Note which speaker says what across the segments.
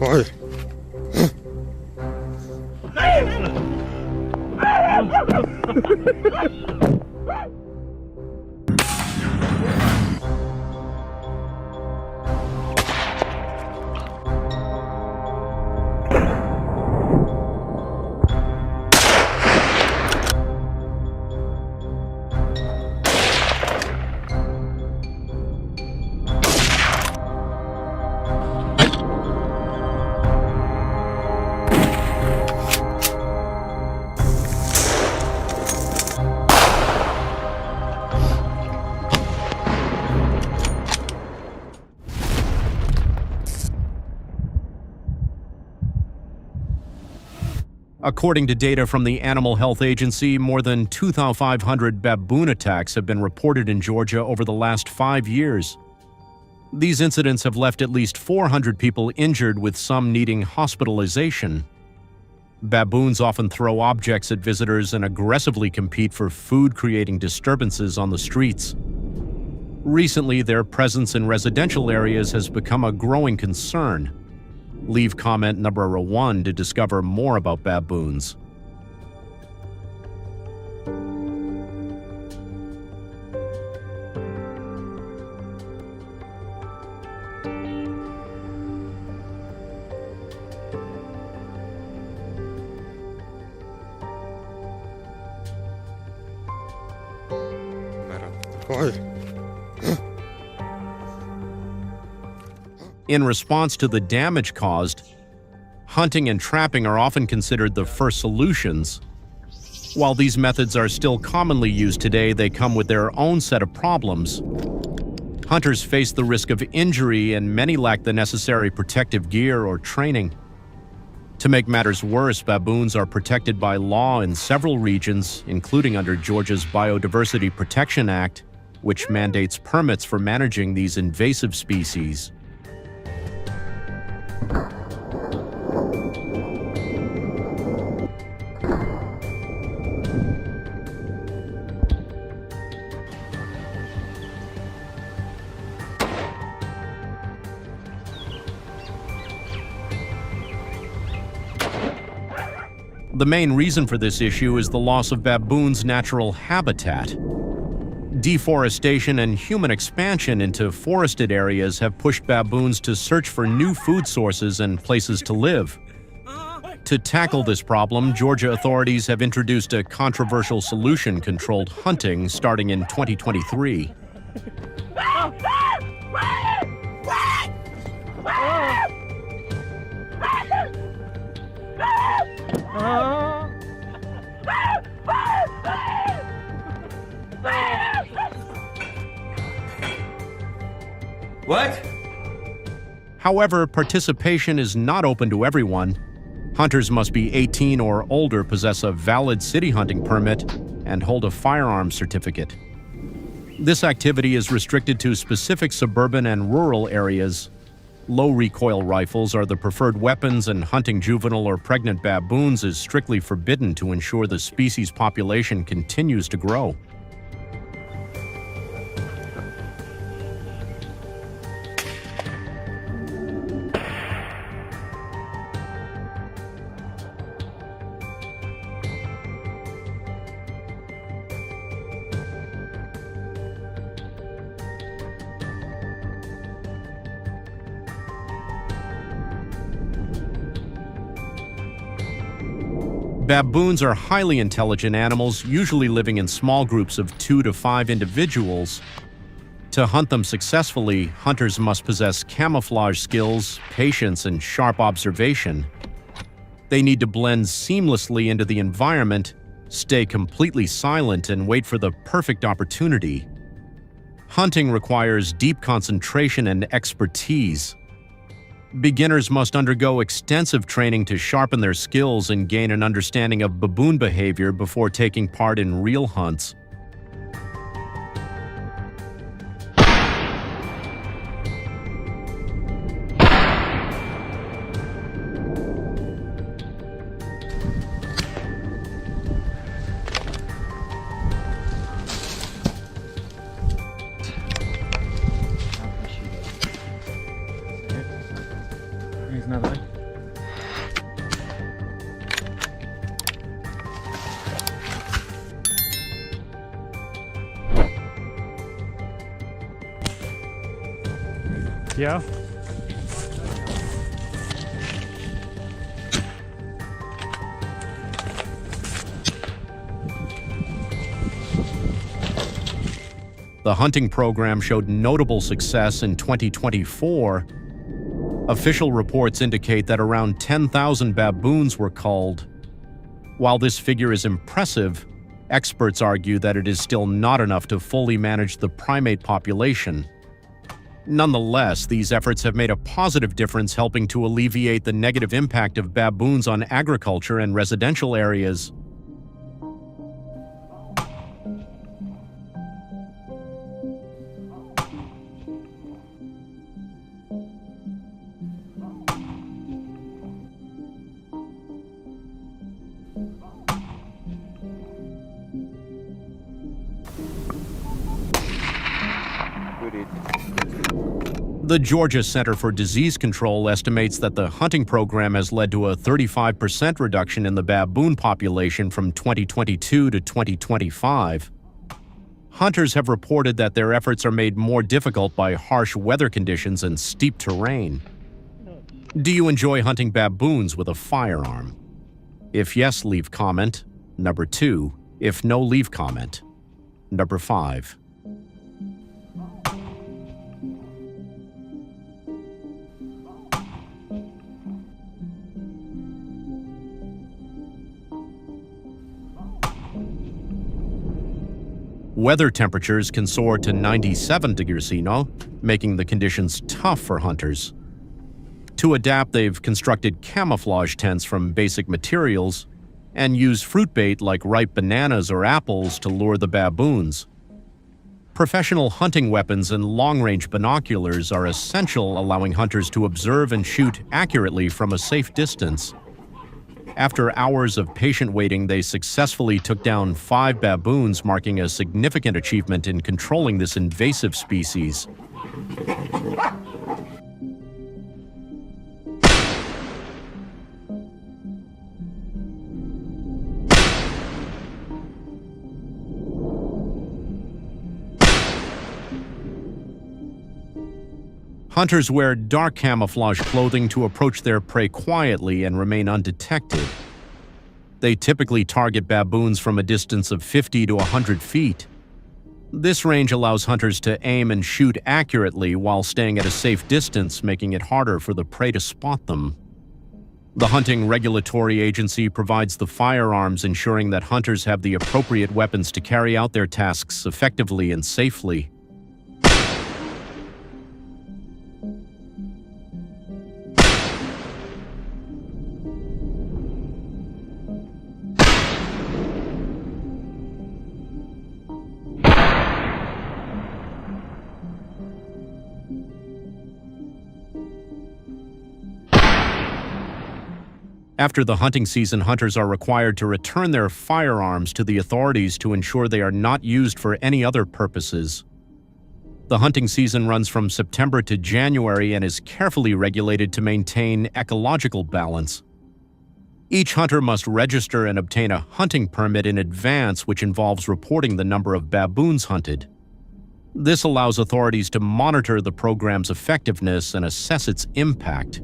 Speaker 1: Oi.
Speaker 2: According to data from the Animal Health Agency, more than 2,500 baboon attacks have been reported in Georgia over the last 5 years. These incidents have left at least 400 people injured, with some needing hospitalization. Baboons often throw objects at visitors and aggressively compete for food, creating disturbances on the streets. Recently, their presence in residential areas has become a growing concern. Leave comment number 1 to discover more about baboons. In response to the damage caused, hunting and trapping are often considered the first solutions. While these methods are still commonly used today, they come with their own set of problems. Hunters face the risk of injury, and many lack the necessary protective gear or training. To make matters worse, baboons are protected by law in several regions, including under Georgia's Biodiversity Protection Act, which mandates permits for managing these invasive species. The main reason for this issue is the loss of baboons' natural habitat. Deforestation and human expansion into forested areas have pushed baboons to search for new food sources and places to live. To tackle this problem, Georgia authorities have introduced a controversial solution: controlled hunting, starting in 2023.
Speaker 3: What?
Speaker 2: However, participation is not open to everyone. Hunters must be 18 or older, possess a valid city hunting permit, and hold a firearms certificate. This activity is restricted to specific suburban and rural areas. Low-recoil rifles are the preferred weapons, and hunting juvenile or pregnant baboons is strictly forbidden to ensure the species population continues to grow. Baboons are highly intelligent animals, usually living in small groups of 2 to 5 individuals. To hunt them successfully, hunters must possess camouflage skills, patience, and sharp observation. They need to blend seamlessly into the environment, stay completely silent, and wait for the perfect opportunity. Hunting requires deep concentration and expertise. Beginners must undergo extensive training to sharpen their skills and gain an understanding of baboon behavior before taking part in real hunts.
Speaker 4: Yeah?
Speaker 2: The hunting program showed notable success in 2024. Official reports indicate that around 10,000 baboons were culled. While this figure is impressive, experts argue that it is still not enough to fully manage the primate population. Nonetheless, these efforts have made a positive difference, helping to alleviate the negative impact of baboons on agriculture and residential areas. The Georgia Center for Disease Control estimates that the hunting program has led to a 35% reduction in the baboon population from 2022 to 2025. Hunters have reported that their efforts are made more difficult by harsh weather conditions and steep terrain. Do you enjoy hunting baboons with a firearm? If yes, leave comment. Number 2. If no, leave comment. Number 5. Weather temperatures can soar to 97 degrees C, making the conditions tough for hunters. To adapt, they've constructed camouflage tents from basic materials and use fruit bait like ripe bananas or apples to lure the baboons. Professional hunting weapons and long-range binoculars are essential, allowing hunters to observe and shoot accurately from a safe distance. After hours of patient waiting, they successfully took down 5 baboons, marking a significant achievement in controlling this invasive species. Hunters wear dark camouflage clothing to approach their prey quietly and remain undetected. They typically target baboons from a distance of 50 to 100 feet. This range allows hunters to aim and shoot accurately while staying at a safe distance, making it harder for the prey to spot them. The Hunting Regulatory Agency provides the firearms, ensuring that hunters have the appropriate weapons to carry out their tasks effectively and safely. After the hunting season, hunters are required to return their firearms to the authorities to ensure they are not used for any other purposes. The hunting season runs from September to January and is carefully regulated to maintain ecological balance. Each hunter must register and obtain a hunting permit in advance, which involves reporting the number of baboons hunted. This allows authorities to monitor the program's effectiveness and assess its impact.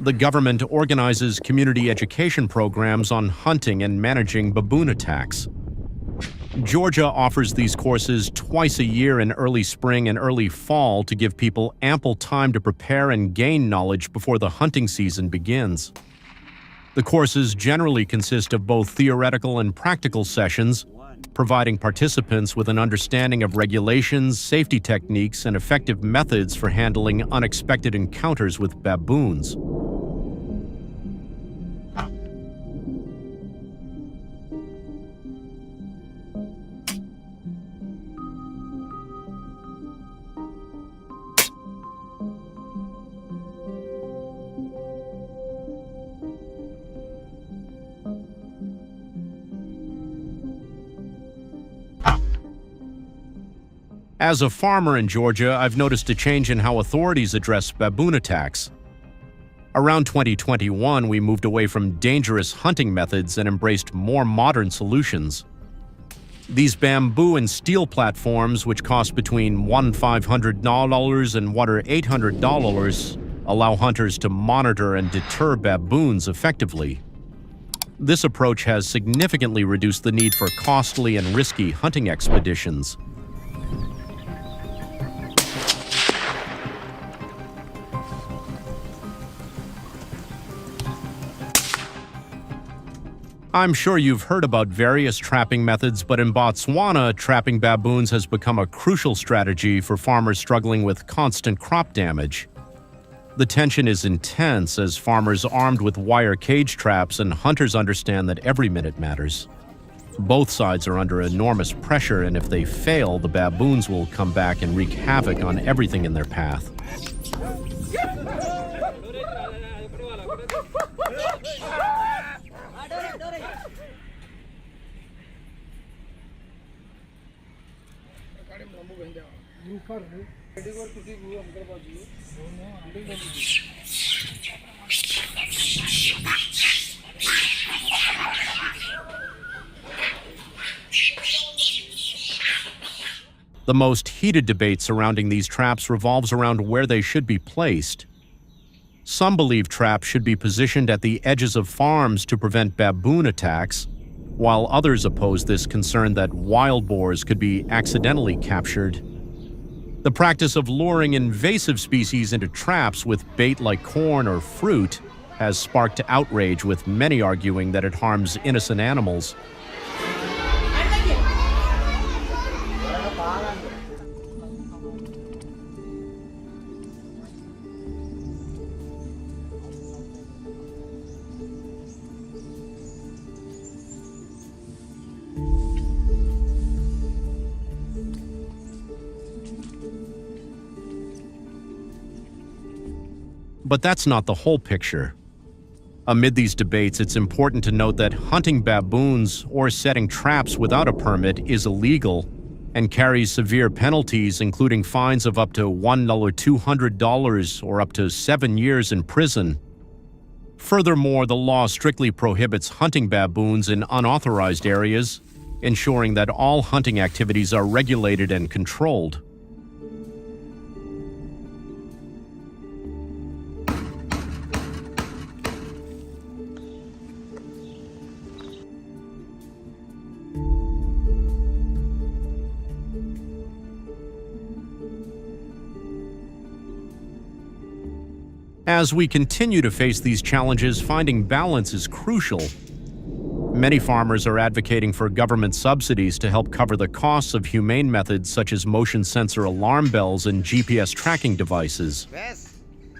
Speaker 2: The government organizes community education programs on hunting and managing baboon attacks. Georgia offers these courses twice a year in early spring and early fall to give people ample time to prepare and gain knowledge before the hunting season begins. The courses generally consist of both theoretical and practical sessions, providing participants with an understanding of regulations, safety techniques, and effective methods for handling unexpected encounters with baboons. As a farmer in Georgia, I've noticed a change in how authorities address baboon attacks. Around 2021, we moved away from dangerous hunting methods and embraced more modern solutions. These bamboo and steel platforms, which cost between $1,500 and $800, allow hunters to monitor and deter baboons effectively. This approach has significantly reduced the need for costly and risky hunting expeditions. I'm sure you've heard about various trapping methods, but in Botswana, trapping baboons has become a crucial strategy for farmers struggling with constant crop damage. The tension is intense as farmers armed with wire cage traps and hunters understand that every minute matters. Both sides are under enormous pressure, and if they fail, the baboons will come back and wreak havoc on everything in their path. The most heated debate surrounding these traps revolves around where they should be placed. Some believe traps should be positioned at the edges of farms to prevent baboon attacks, while others oppose this concern that wild boars could be accidentally captured. The practice of luring invasive species into traps with bait like corn or fruit has sparked outrage, with many arguing that it harms innocent animals. But that's not the whole picture. Amid these debates, it's important to note that hunting baboons or setting traps without a permit is illegal and carries severe penalties, including fines of up to $200 or up to 7 years in prison. Furthermore, the law strictly prohibits hunting baboons in unauthorized areas, ensuring that all hunting activities are regulated and controlled. As we continue to face these challenges, finding balance is crucial. Many farmers are advocating for government subsidies to help cover the costs of humane methods such as motion sensor alarm bells and GPS tracking devices.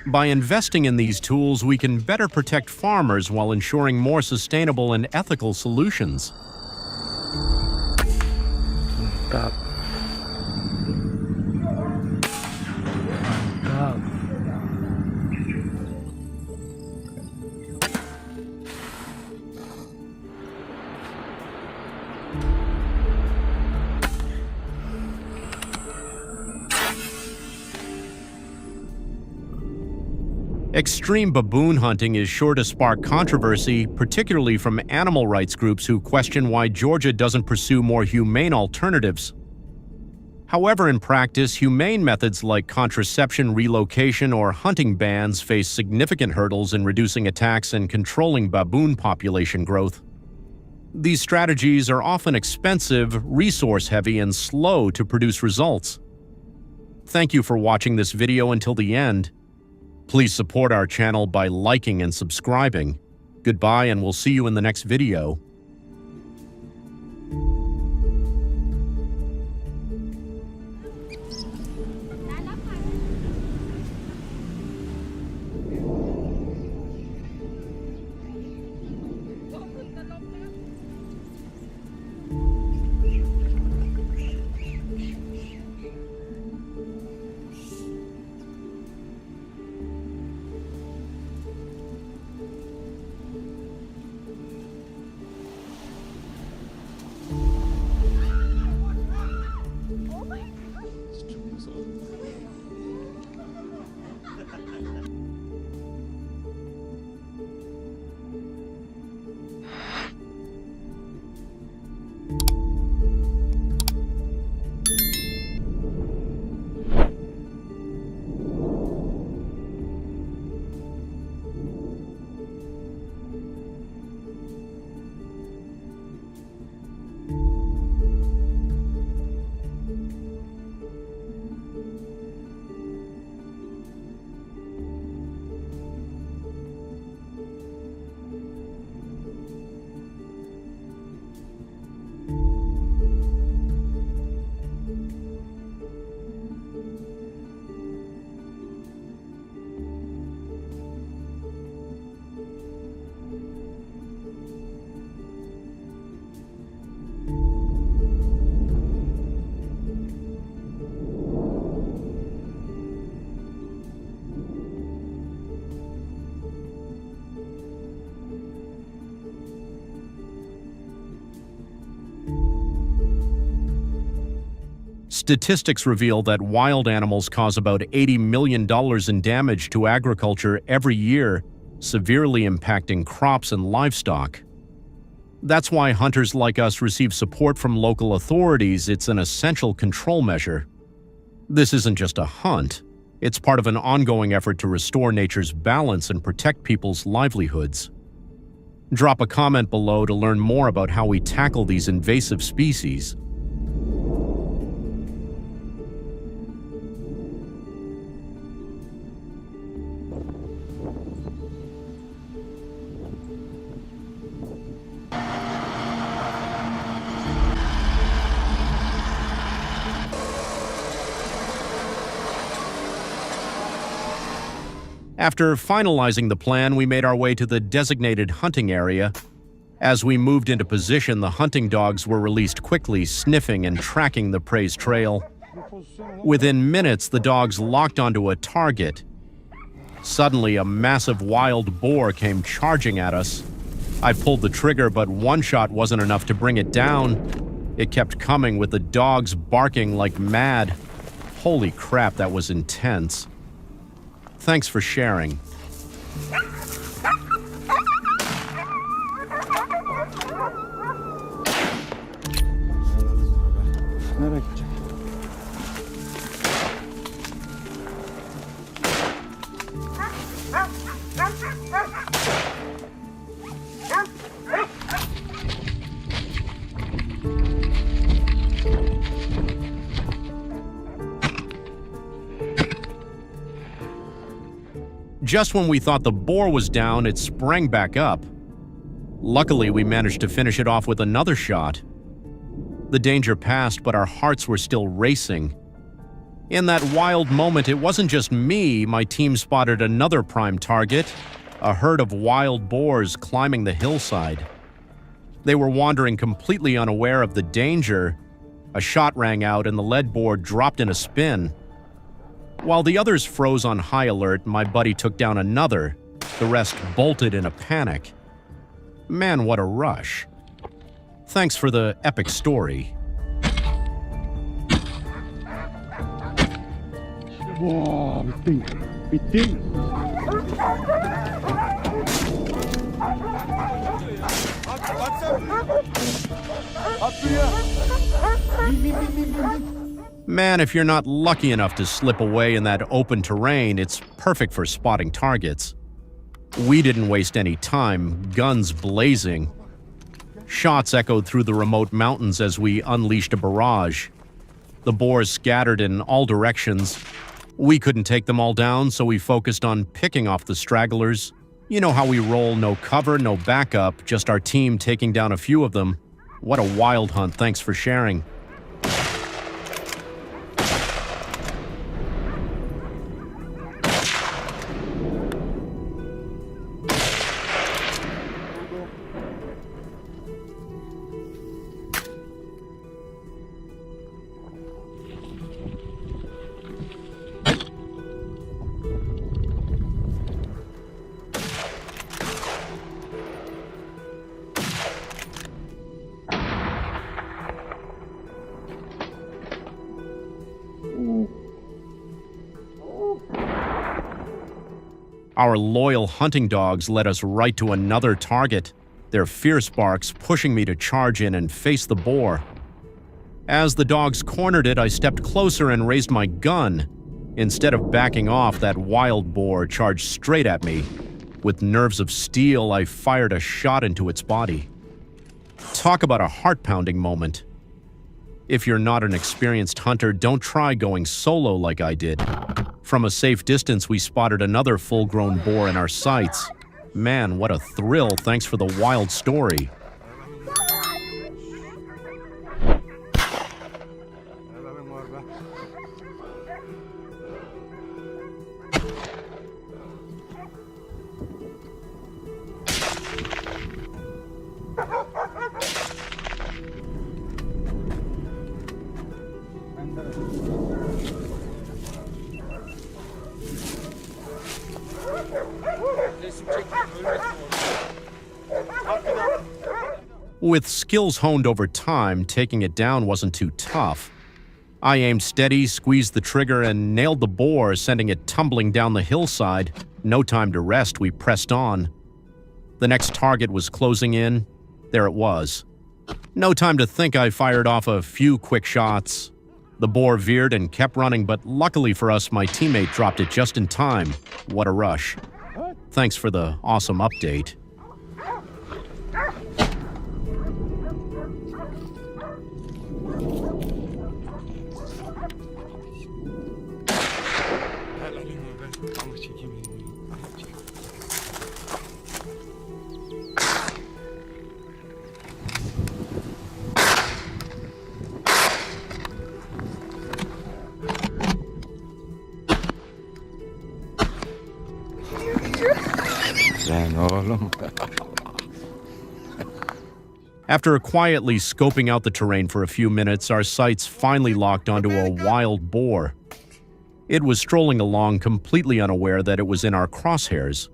Speaker 2: By investing in these tools, we can better protect farmers while ensuring more sustainable and ethical solutions.
Speaker 4: Stop.
Speaker 2: Extreme baboon hunting is sure to spark controversy, particularly from animal rights groups who question why Georgia doesn't pursue more humane alternatives. However, in practice, humane methods like contraception, relocation, or hunting bans face significant hurdles in reducing attacks and controlling baboon population growth. These strategies are often expensive, resource-heavy, and slow to produce results. Thank you for watching this video until the end. Please support our channel by liking and subscribing. Goodbye, and we'll see you in the next video. Statistics reveal that wild animals cause about $80 million in damage to agriculture every year, severely impacting crops and livestock. That's why hunters like us receive support from local authorities. It's an essential control measure. This isn't just a hunt. It's part of an ongoing effort to restore nature's balance and protect people's livelihoods. Drop a comment below to learn more about how we tackle these invasive species. After finalizing the plan, we made our way to the designated hunting area. As we moved into position, the hunting dogs were released quickly, sniffing and tracking the prey's trail. Within minutes, the dogs locked onto a target. Suddenly, a massive wild boar came charging at us. I pulled the trigger, but one shot wasn't enough to bring it down. It kept coming, with the dogs barking like mad. Holy crap, that was intense. Thanks for sharing. Just when we thought the boar was down, it sprang back up. Luckily, we managed to finish it off with another shot. The danger passed, but our hearts were still racing. In that wild moment, it wasn't just me. My team spotted another prime target, a herd of wild boars climbing the hillside. They were wandering completely unaware of the danger. A shot rang out and the lead boar dropped in a spin. While the others froze on high alert, my buddy took down another. The rest bolted in a panic. Man, what a rush. Thanks for the epic story.
Speaker 4: Wow, biting.
Speaker 2: Man, if you're not lucky enough to slip away in that open terrain, it's perfect for spotting targets. We didn't waste any time, guns blazing. Shots echoed through the remote mountains as we unleashed a barrage. The boars scattered in all directions. We couldn't take them all down, so we focused on picking off the stragglers. You know how we roll, no cover, no backup, just our team taking down a few of them. What a wild hunt, thanks for sharing. Our loyal hunting dogs led us right to another target, their fierce barks pushing me to charge in and face the boar. As the dogs cornered it, I stepped closer and raised my gun. Instead of backing off, that wild boar charged straight at me. With nerves of steel, I fired a shot into its body. Talk about a heart-pounding moment. If you're not an experienced hunter, don't try going solo like I did. From a safe distance, we spotted another full-grown boar in our sights. Man, what a thrill, thanks for the wild story. With skills honed over time, taking it down wasn't too tough. I aimed steady, squeezed the trigger, and nailed the boar, sending it tumbling down the hillside. No time to rest, we pressed on. The next target was closing in. There it was. No time to think, I fired off a few quick shots. The boar veered and kept running, but luckily for us, my teammate dropped it just in time. What a rush. Thanks for the awesome update. After quietly scoping out the terrain for a few minutes, our sights finally locked onto a wild boar. It was strolling along, completely unaware that it was in our crosshairs.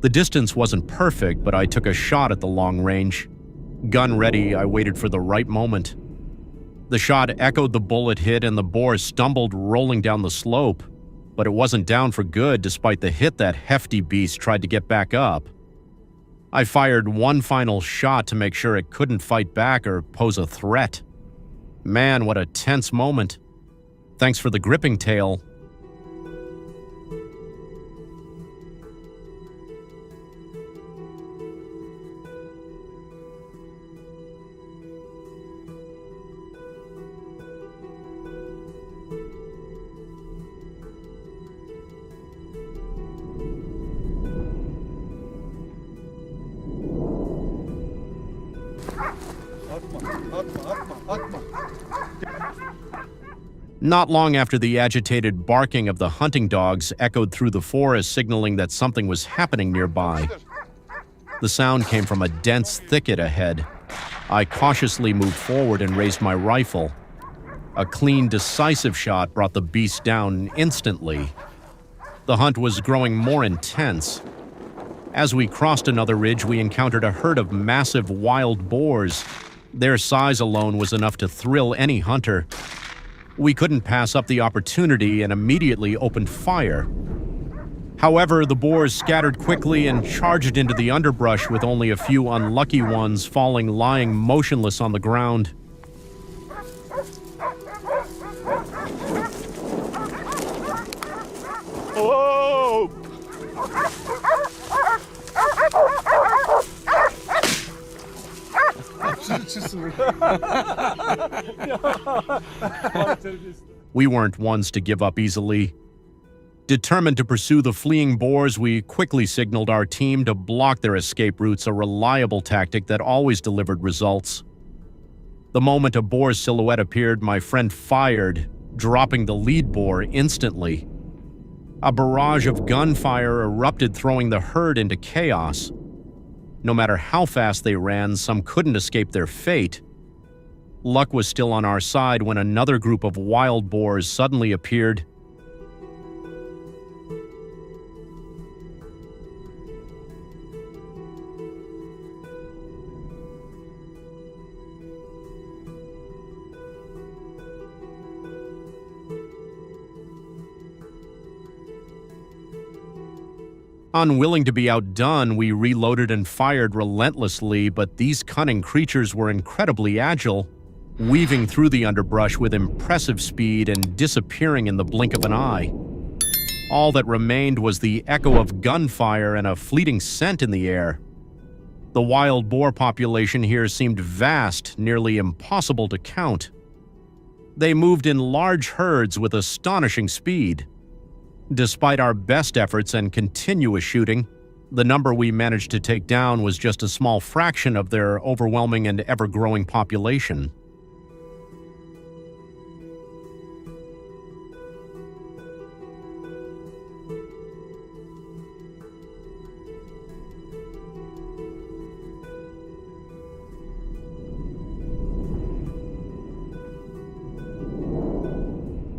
Speaker 2: The distance wasn't perfect, but I took a shot at the long range. Gun ready, I waited for the right moment. The shot echoed the bullet hit and the boar stumbled, rolling down the slope. But it wasn't down for good despite the hit that hefty beast tried to get back up. I fired one final shot to make sure it couldn't fight back or pose a threat. Man, what a tense moment. Thanks for the gripping tale. Not long after, the agitated barking of the hunting dogs echoed through the forest, signaling that something was happening nearby. The sound came from a dense thicket ahead. I cautiously moved forward and raised my rifle. A clean, decisive shot brought the beast down instantly. The hunt was growing more intense. As we crossed another ridge, we encountered a herd of massive wild boars. Their size alone was enough to thrill any hunter. We couldn't pass up the opportunity and immediately opened fire. However, the boars scattered quickly and charged into the underbrush, with only a few unlucky ones falling lying motionless on the ground.
Speaker 4: Oh!
Speaker 2: We weren't ones to give up easily. Determined to pursue the fleeing boars, we quickly signaled our team to block their escape routes, a reliable tactic that always delivered results. The moment a boar's silhouette appeared, my friend fired, dropping the lead boar instantly. A barrage of gunfire erupted, throwing the herd into chaos. No matter how fast they ran, some couldn't escape their fate. Luck was still on our side when another group of wild boars suddenly appeared. Unwilling to be outdone, we reloaded and fired relentlessly, but these cunning creatures were incredibly agile, weaving through the underbrush with impressive speed and disappearing in the blink of an eye. All that remained was the echo of gunfire and a fleeting scent in the air. The wild boar population here seemed vast, nearly impossible to count. They moved in large herds with astonishing speed. Despite our best efforts and continuous shooting, the number we managed to take down was just a small fraction of their overwhelming and ever-growing population.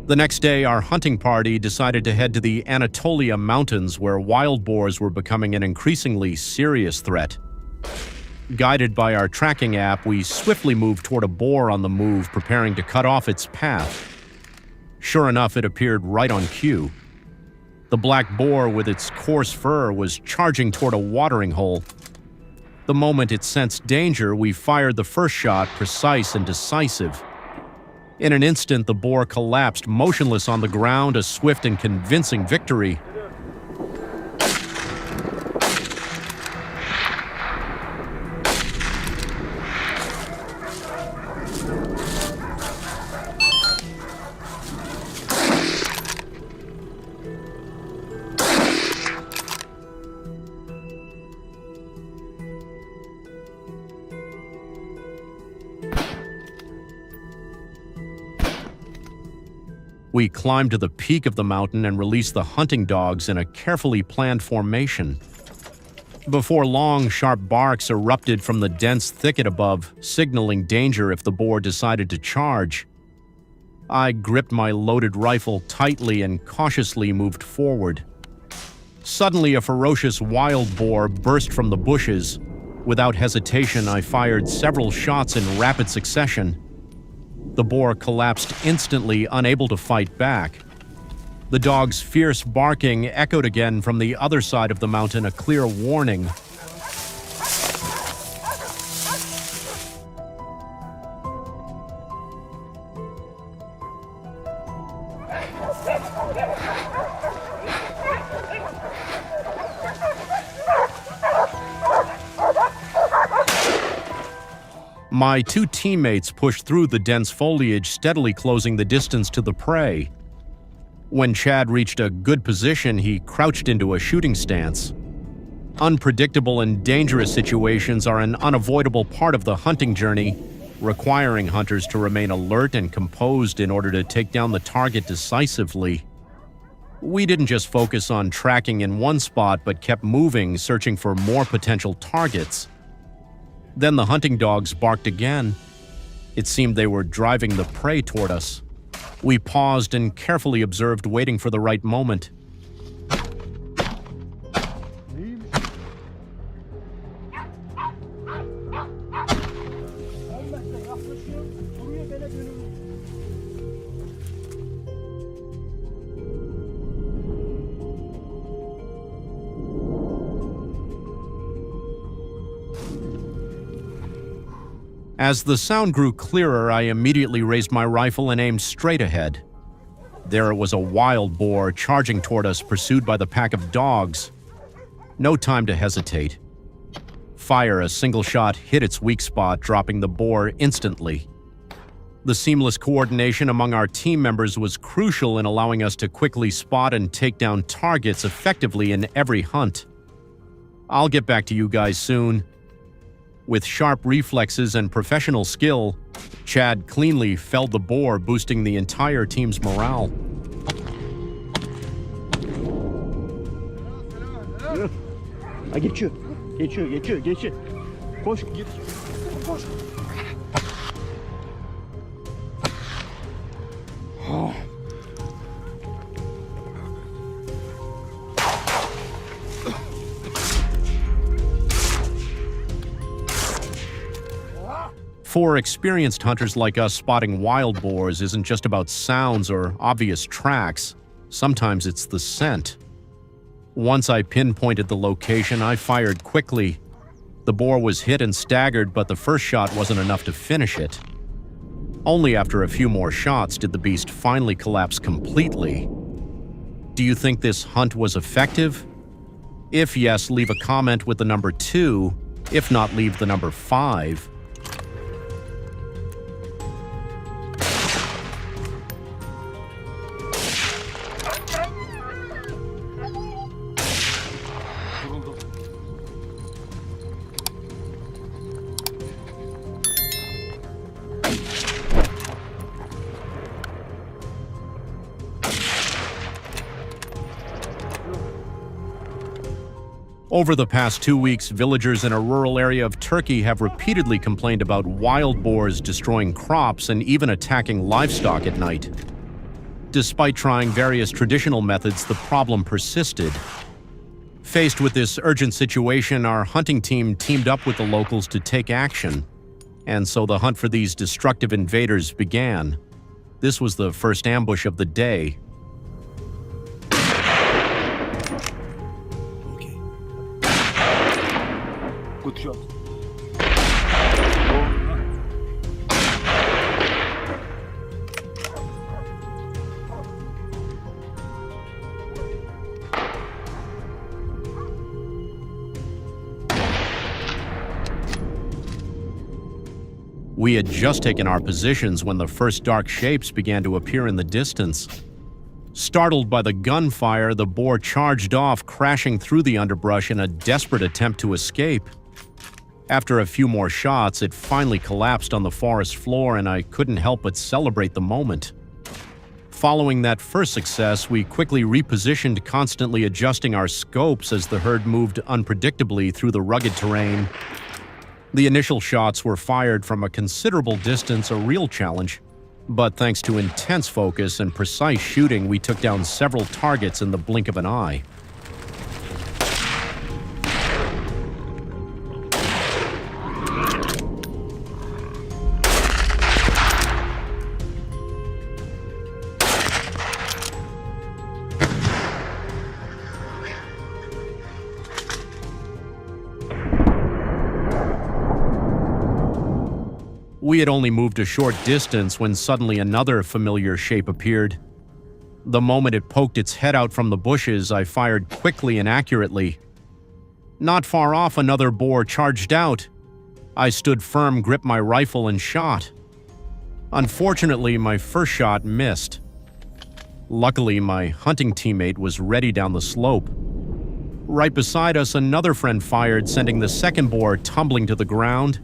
Speaker 2: The next day, our hunting party decided to head to the Anatolia Mountains, where wild boars were becoming an increasingly serious threat. Guided by our tracking app, we swiftly moved toward a boar on the move, preparing to cut off its path. Sure enough, it appeared right on cue. The black boar, with its coarse fur, was charging toward a watering hole. The moment it sensed danger, we fired the first shot, precise and decisive. In an instant, the boar collapsed motionless on the ground, a swift and convincing victory. We climbed to the peak of the mountain and released the hunting dogs in a carefully planned formation. Before long, sharp barks erupted from the dense thicket above, signaling danger if the boar decided to charge. I gripped my loaded rifle tightly and cautiously moved forward. Suddenly, a ferocious wild boar burst from the bushes. Without hesitation, I fired several shots in rapid succession. The boar collapsed instantly, unable to fight back. The dog's fierce barking echoed again from the other side of the mountain, a clear warning. My two teammates pushed through the dense foliage, steadily closing the distance to the prey. When Chad reached a good position, he crouched into a shooting stance. Unpredictable and dangerous situations are an unavoidable part of the hunting journey, requiring hunters to remain alert and composed in order to take down the target decisively. We didn't just focus on tracking in one spot, but kept moving, searching for more potential targets. Then the hunting dogs barked again. It seemed they were driving the prey toward us. We paused and carefully observed, waiting for the right moment. As the sound grew clearer, I immediately raised my rifle and aimed straight ahead. There it was, a wild boar charging toward us, pursued by the pack of dogs. No time to hesitate. Fire, a single shot hit its weak spot, dropping the boar instantly. The seamless coordination among our team members was crucial in allowing us to quickly spot and take down targets effectively in every hunt. I'll get back to you guys soon. With sharp reflexes and professional skill, Chad cleanly felled the boar, boosting the entire team's morale.
Speaker 4: Geçiyor. Koş, git. Koş.
Speaker 2: For experienced hunters like us, spotting wild boars isn't just about sounds or obvious tracks. Sometimes it's the scent. Once I pinpointed the location, I fired quickly. The boar was hit and staggered, but the first shot wasn't enough to finish it. Only after a few more shots did the beast finally collapse completely. Do you think this hunt was effective? If yes, leave a comment with the number 2. If not, leave the number 5. Over the past 2 weeks, villagers in a rural area of Turkey have repeatedly complained about wild boars destroying crops and even attacking livestock at night. Despite trying various traditional methods, the problem persisted. Faced with this urgent situation, our hunting team teamed up with the locals to take action. And so the hunt for these destructive invaders began. This was the first ambush of the day.
Speaker 4: Good shot.
Speaker 2: We had just taken our positions when the first dark shapes began to appear in the distance. Startled by the gunfire, the boar charged off, crashing through the underbrush in a desperate attempt to escape. After a few more shots, it finally collapsed on the forest floor, and I couldn't help but celebrate the moment. Following that first success, we quickly repositioned, constantly adjusting our scopes as the herd moved unpredictably through the rugged terrain. The initial shots were fired from a considerable distance, a real challenge. But thanks to intense focus and precise shooting, we took down several targets in the blink of an eye. We had only moved a short distance when suddenly another familiar shape appeared. The moment it poked its head out from the bushes, I fired quickly and accurately. Not far off, another boar charged out. I stood firm, gripped my rifle, and shot. Unfortunately, my first shot missed. Luckily, my hunting teammate was ready down the slope. Right beside us, another friend fired, sending the second boar tumbling to the ground.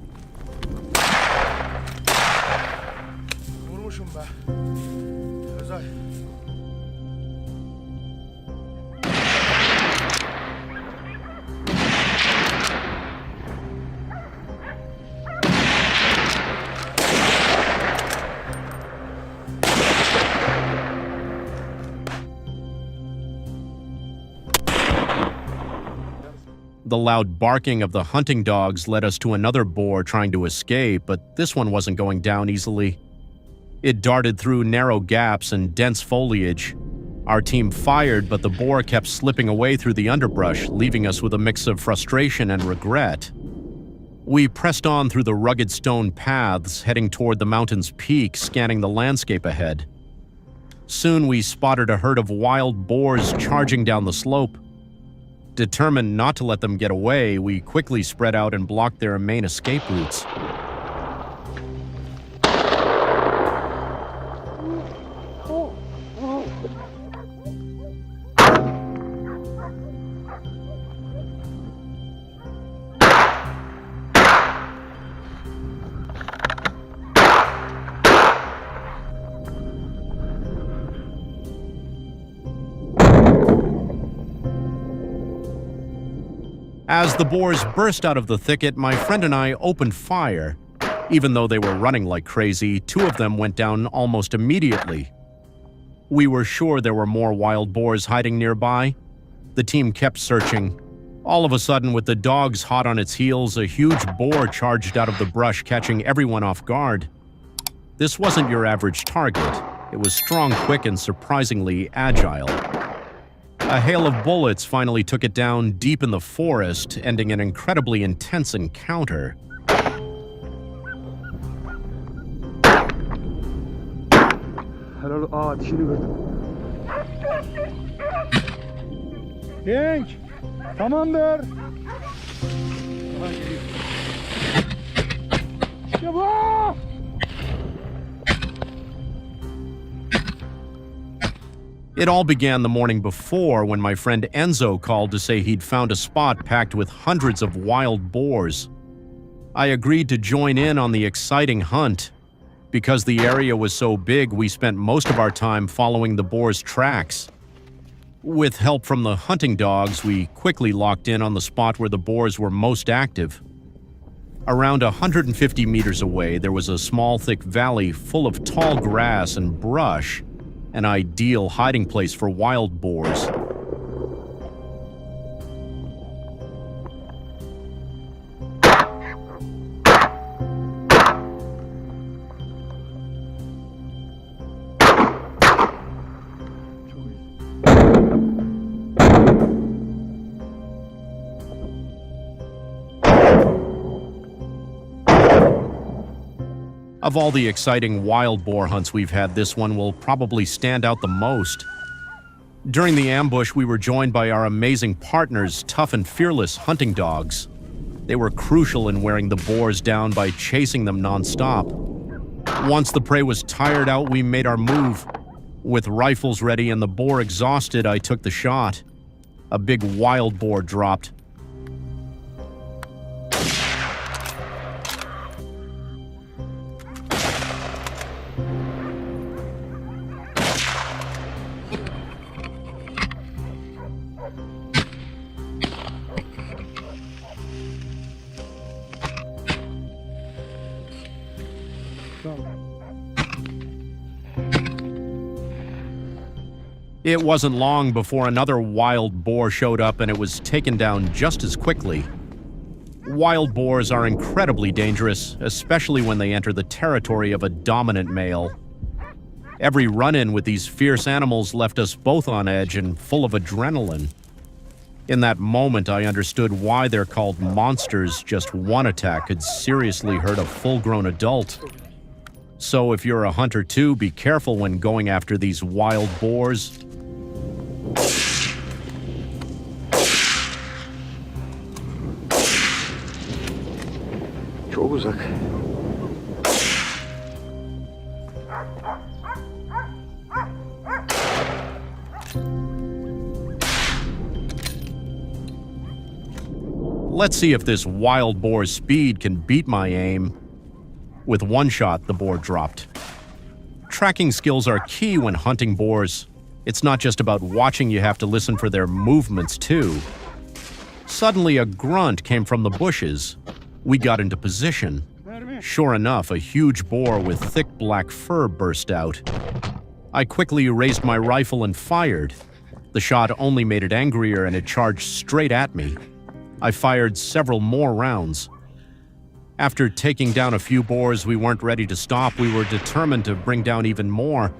Speaker 2: The loud barking of the hunting dogs led us to another boar trying to escape, but this one wasn't going down easily. It darted through narrow gaps and dense foliage. Our team fired, but the boar kept slipping away through the underbrush, leaving us with a mix of frustration and regret. We pressed on through the rugged stone paths, heading toward the mountain's peak, scanning the landscape ahead. Soon we spotted a herd of wild boars charging down the slope. Determined not to let them get away, we quickly spread out and blocked their main escape routes. As the boars burst out of the thicket, my friend and I opened fire. Even though they were running like crazy, 2 of them went down almost immediately. We were sure there were more wild boars hiding nearby. The team kept searching. All of a sudden, with the dogs hot on its heels, a huge boar charged out of the brush, catching everyone off guard. This wasn't your average target. It was strong, quick, and surprisingly agile. A hail of bullets finally took it down deep in the forest, ending an incredibly intense encounter.
Speaker 4: Helal, dişini gördüm. Genç, tamamdır. İşte bu!
Speaker 2: It all began the morning before when my friend Enzo called to say he'd found a spot packed with hundreds of wild boars. I agreed to join in on the exciting hunt. Because the area was so big, we spent most of our time following the boars' tracks. With help from the hunting dogs, we quickly locked in on the spot where the boars were most active. Around 150 meters away, there was a small, thick valley full of tall grass and brush, an ideal hiding place for wild boars. Of all the exciting wild boar hunts we've had, this one will probably stand out the most. During the ambush, we were joined by our amazing partners, tough and fearless hunting dogs. They were crucial in wearing the boars down by chasing them non-stop. Once the prey was tired out, we made our move. With rifles ready and the boar exhausted, I took the shot. A big wild boar dropped. It wasn't long before another wild boar showed up and it was taken down just as quickly. Wild boars are incredibly dangerous, especially when they enter the territory of a dominant male. Every run-in with these fierce animals left us both on edge and full of adrenaline. In that moment, I understood why they're called monsters. Just one attack could seriously hurt a full-grown adult. So if you're a hunter too, be careful when going after these wild boars.
Speaker 4: Çok uzak.
Speaker 2: Let's see if this wild boar's speed can beat my aim. With one shot, the boar dropped. Tracking skills are key when hunting boars. It's not just about watching, you have to listen for their movements too. Suddenly, a grunt came from the bushes. We got into position. Sure enough, a huge boar with thick black fur burst out. I quickly raised my rifle and fired. The shot only made it angrier and it charged straight at me. I fired several more rounds. After taking down a few boars, we weren't ready to stop. We were determined to bring down even more.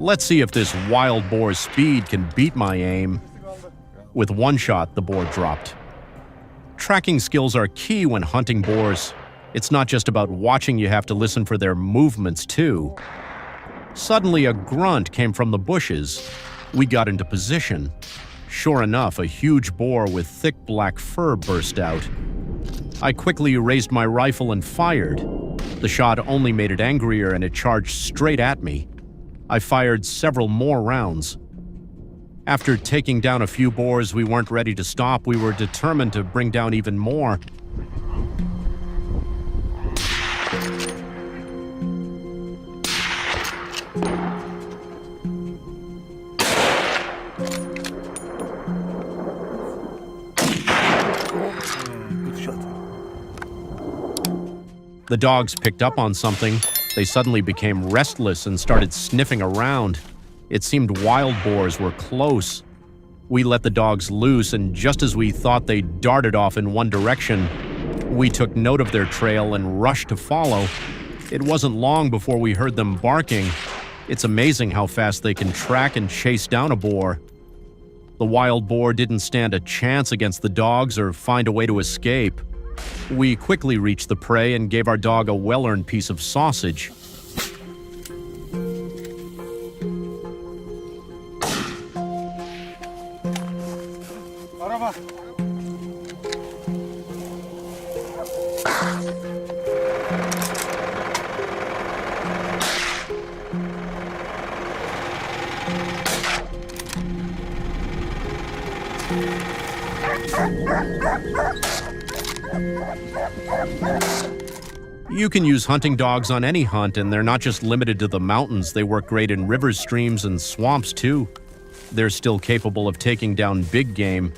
Speaker 2: Let's see if this wild boar's speed can beat my aim. With one shot, the boar dropped. Tracking skills are key when hunting boars. It's not just about watching, you have to listen for their movements too. Suddenly, a grunt came from the bushes. We got into position. Sure enough, a huge boar with thick black fur burst out. I quickly raised my rifle and fired. The shot only made it angrier and it charged straight at me. I fired several more rounds. After taking down a few boars, we weren't ready to stop. We were determined to bring down even more. The dogs picked up on something. They suddenly became restless and started sniffing around. It seemed wild boars were close. We let the dogs loose, and just as we thought they darted off in one direction, we took note of their trail and rushed to follow. It wasn't long before we heard them barking. It's amazing how fast they can track and chase down a boar. The wild boar didn't stand a chance against the dogs or find a way to escape. We quickly reached the prey and gave our dog a well-earned piece of sausage. You can use hunting dogs on any hunt, and they're not just limited to the mountains. They work great in rivers, streams, and swamps too. They're still capable of taking down big game.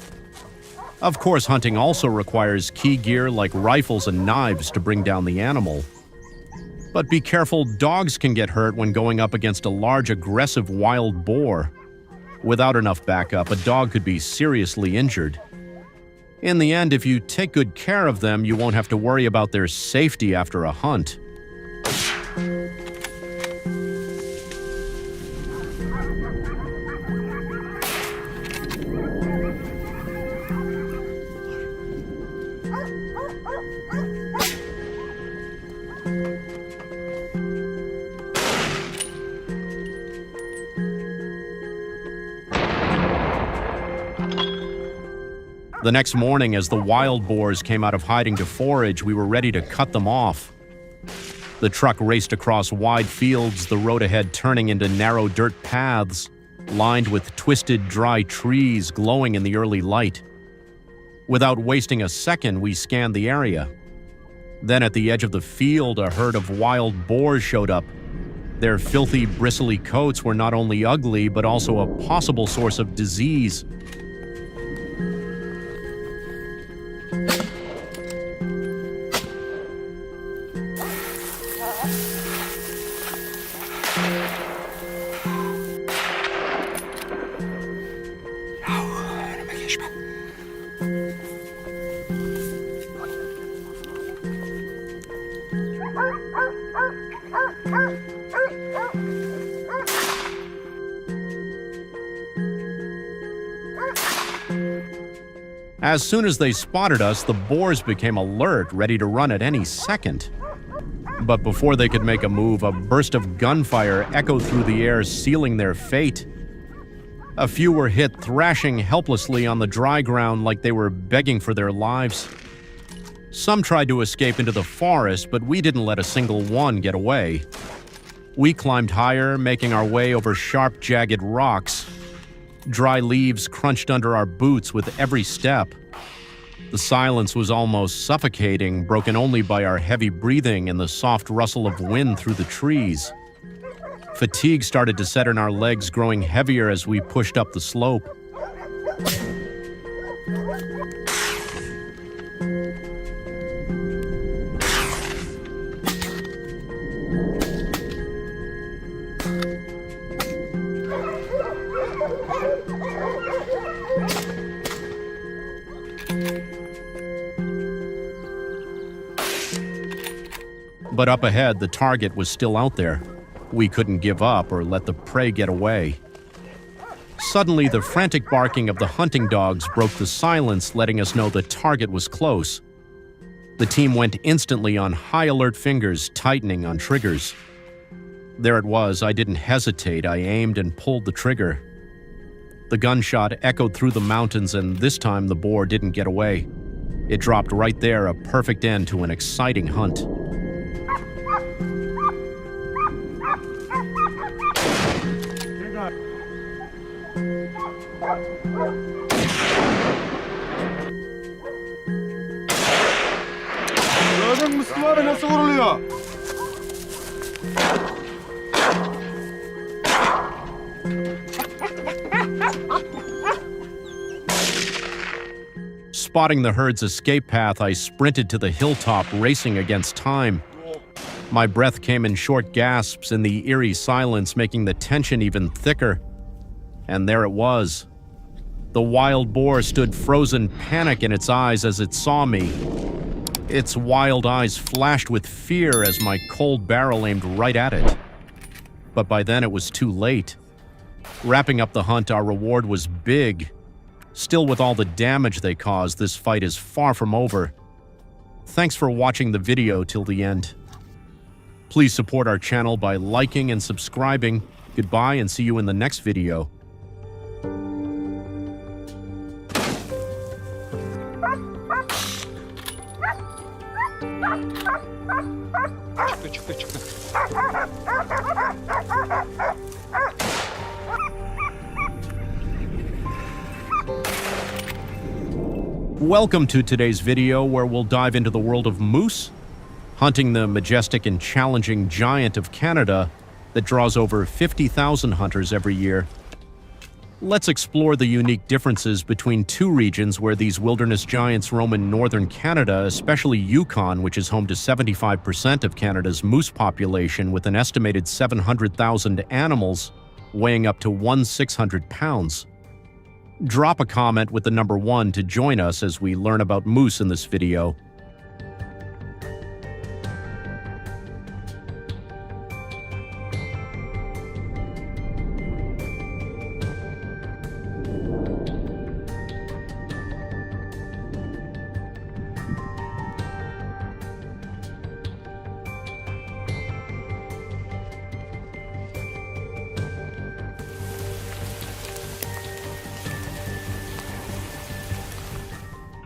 Speaker 2: Of course, hunting also requires key gear like rifles and knives to bring down the animal. But be careful, dogs can get hurt when going up against a large, aggressive wild boar. Without enough backup, a dog could be seriously injured. In the end, if you take good care of them, you won't have to worry about their safety after a hunt. The next morning, as the wild boars came out of hiding to forage, we were ready to cut them off. The truck raced across wide fields, the road ahead turning into narrow dirt paths, lined with twisted, dry trees glowing in the early light. Without wasting a second, we scanned the area. Then at the edge of the field, a herd of wild boars showed up. Their filthy, bristly coats were not only ugly, but also a possible source of disease. As soon as they spotted us, the boars became alert, ready to run at any second. But before they could make a move, a burst of gunfire echoed through the air, sealing their fate. A few were hit, thrashing helplessly on the dry ground like they were begging for their lives. Some tried to escape into the forest, but we didn't let a single one get away. We climbed higher, making our way over sharp, jagged rocks. Dry leaves crunched under our boots with every step. The silence was almost suffocating, broken only by our heavy breathing and the soft rustle of wind through the trees. Fatigue started to set in our legs, growing heavier as we pushed up the slope. But up ahead, the target was still out there. We couldn't give up or let the prey get away. Suddenly, the frantic barking of the hunting dogs broke the silence, letting us know the target was close. The team went instantly on high alert fingers, tightening on triggers. There it was. I didn't hesitate. I aimed and pulled the trigger. The gunshot echoed through the mountains, and this time the boar didn't get away. It dropped right there, a perfect end to an exciting hunt.
Speaker 4: Gördün mü Müslüm abi nasıl vuruluyor?
Speaker 2: Spotting the herd's escape path, I sprinted to the hilltop, racing against time. My breath came in short gasps in the eerie silence, making the tension even thicker. And there it was. The wild boar stood frozen, panic in its eyes as it saw me. Its wild eyes flashed with fear as my cold barrel aimed right at it. But by then it was too late. Wrapping up the hunt, our reward was big. Still, with all the damage they caused, this fight is far from over. Thanks for watching the video till the end. Please support our channel by liking and subscribing. Goodbye and see you in the next video.
Speaker 1: Çıktı.
Speaker 2: Welcome to today's video where we'll dive into the world of moose, hunting the majestic and challenging giant of Canada that draws over 50,000 hunters every year. Let's explore the unique differences between two regions where these wilderness giants roam in northern Canada, especially Yukon, which is home to 75% of Canada's moose population with an estimated 700,000 animals weighing up to 1,600 pounds. Drop a comment with the number 1 to join us as we learn about moose in this video.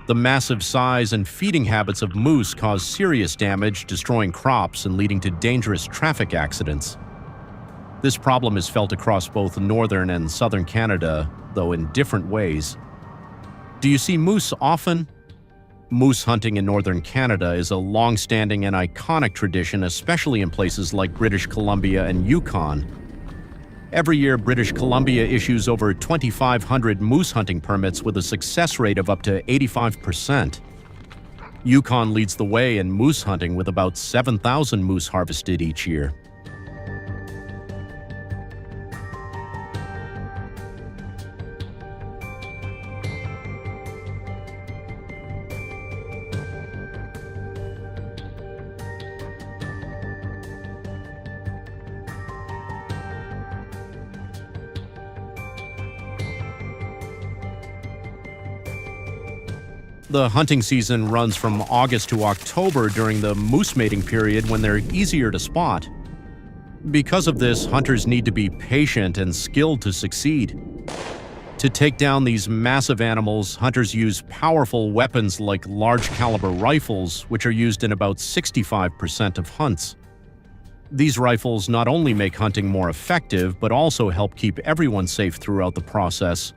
Speaker 2: The massive size and feeding habits of moose cause serious damage, destroying crops and leading to dangerous traffic accidents. This problem is felt across both northern and southern Canada, though in different ways. Do you see moose often? Moose hunting in northern Canada is a long-standing and iconic tradition, especially in places like British Columbia and Yukon. Every year, British Columbia issues over 2,500 moose hunting permits with a success rate of up to 85%. Yukon leads the way in moose hunting with about 7,000 moose harvested each year. The hunting season runs from August to October during the moose mating period when they're easier to spot. Because of this, hunters need to be patient and skilled to succeed. To take down these massive animals, hunters use powerful weapons like large caliber rifles, which are used in about 65% of hunts. These rifles not only make hunting more effective, but also help keep everyone safe throughout the process.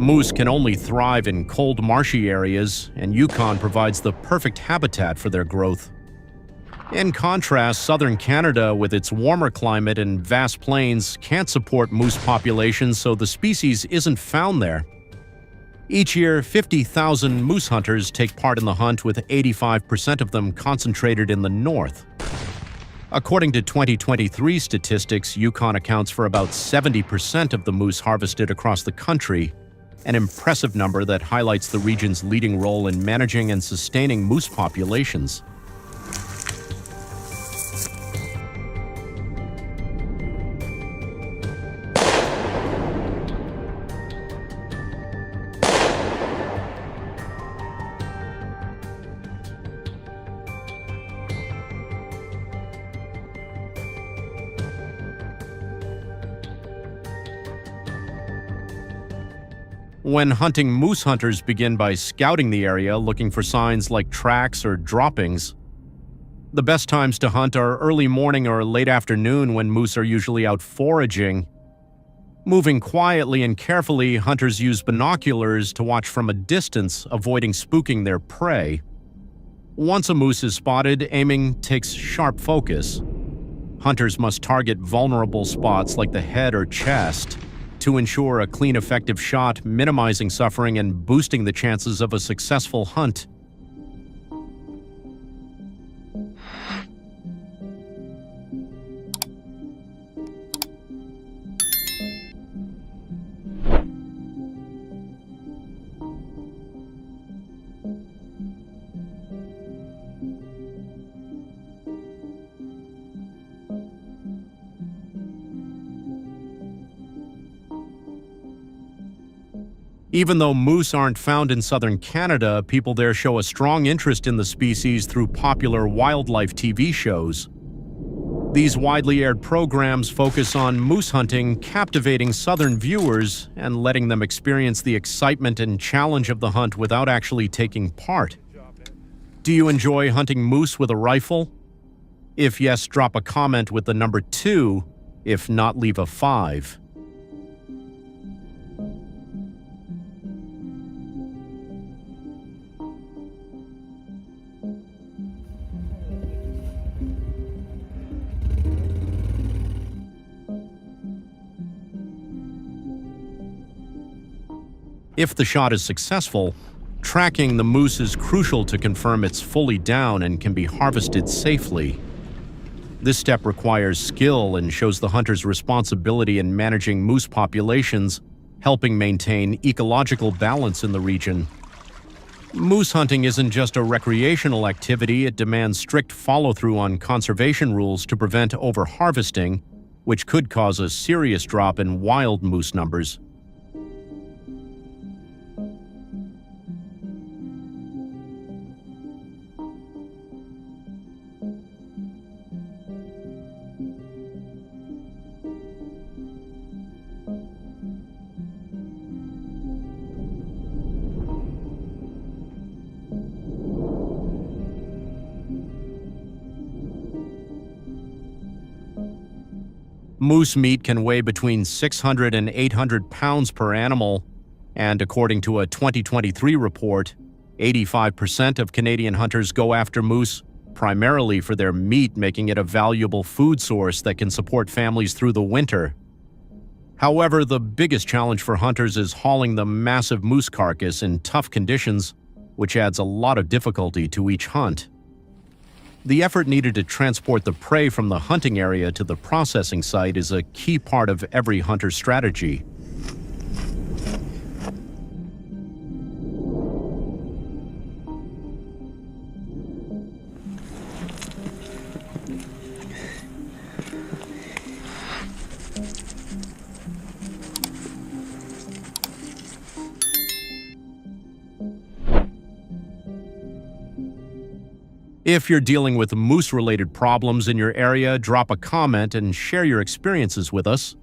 Speaker 2: Moose can only thrive in cold, marshy areas, and Yukon provides the perfect habitat for their growth. In contrast, southern Canada, with its warmer climate and vast plains, can't support moose populations, so the species isn't found there. Each year, 50,000 moose hunters take part in the hunt, with 85% of them concentrated in the north. According to 2023 statistics, Yukon accounts for about 70% of the moose harvested across the country, an impressive number that highlights the region's leading role in managing and sustaining moose populations. When hunting, moose hunters begin by scouting the area, looking for signs like tracks or droppings. The best times to hunt are early morning or late afternoon, when moose are usually out foraging. Moving quietly and carefully, hunters use binoculars to watch from a distance, avoiding spooking their prey. Once a moose is spotted, aiming takes sharp focus. Hunters must target vulnerable spots like the head or chest to ensure a clean, effective shot, minimizing suffering and boosting the chances of a successful hunt. Even though moose aren't found in southern Canada, people there show a strong interest in the species through popular wildlife TV shows. These widely aired programs focus on moose hunting, captivating southern viewers and letting them experience the excitement and challenge of the hunt without actually taking part. Do you enjoy hunting moose with a rifle? If yes, drop a comment with the number 2. If not, leave a 5. If the shot is successful, tracking the moose is crucial to confirm it's fully down and can be harvested safely. This step requires skill and shows the hunter's responsibility in managing moose populations, helping maintain ecological balance in the region. Moose hunting isn't just a recreational activity, it demands strict follow-through on conservation rules to prevent overharvesting, which could cause a serious drop in wild moose numbers. Moose meat can weigh between 600 and 800 pounds per animal, and according to a 2023 report, 85% of Canadian hunters go after moose primarily for their meat, making it a valuable food source that can support families through the winter. However, the biggest challenge for hunters is hauling the massive moose carcass in tough conditions, which adds a lot of difficulty to each hunt. The effort needed to transport the prey from the hunting area to the processing site is a key part of every hunter's strategy. If you're dealing with moose-related problems in your area, drop a comment and share your experiences with us.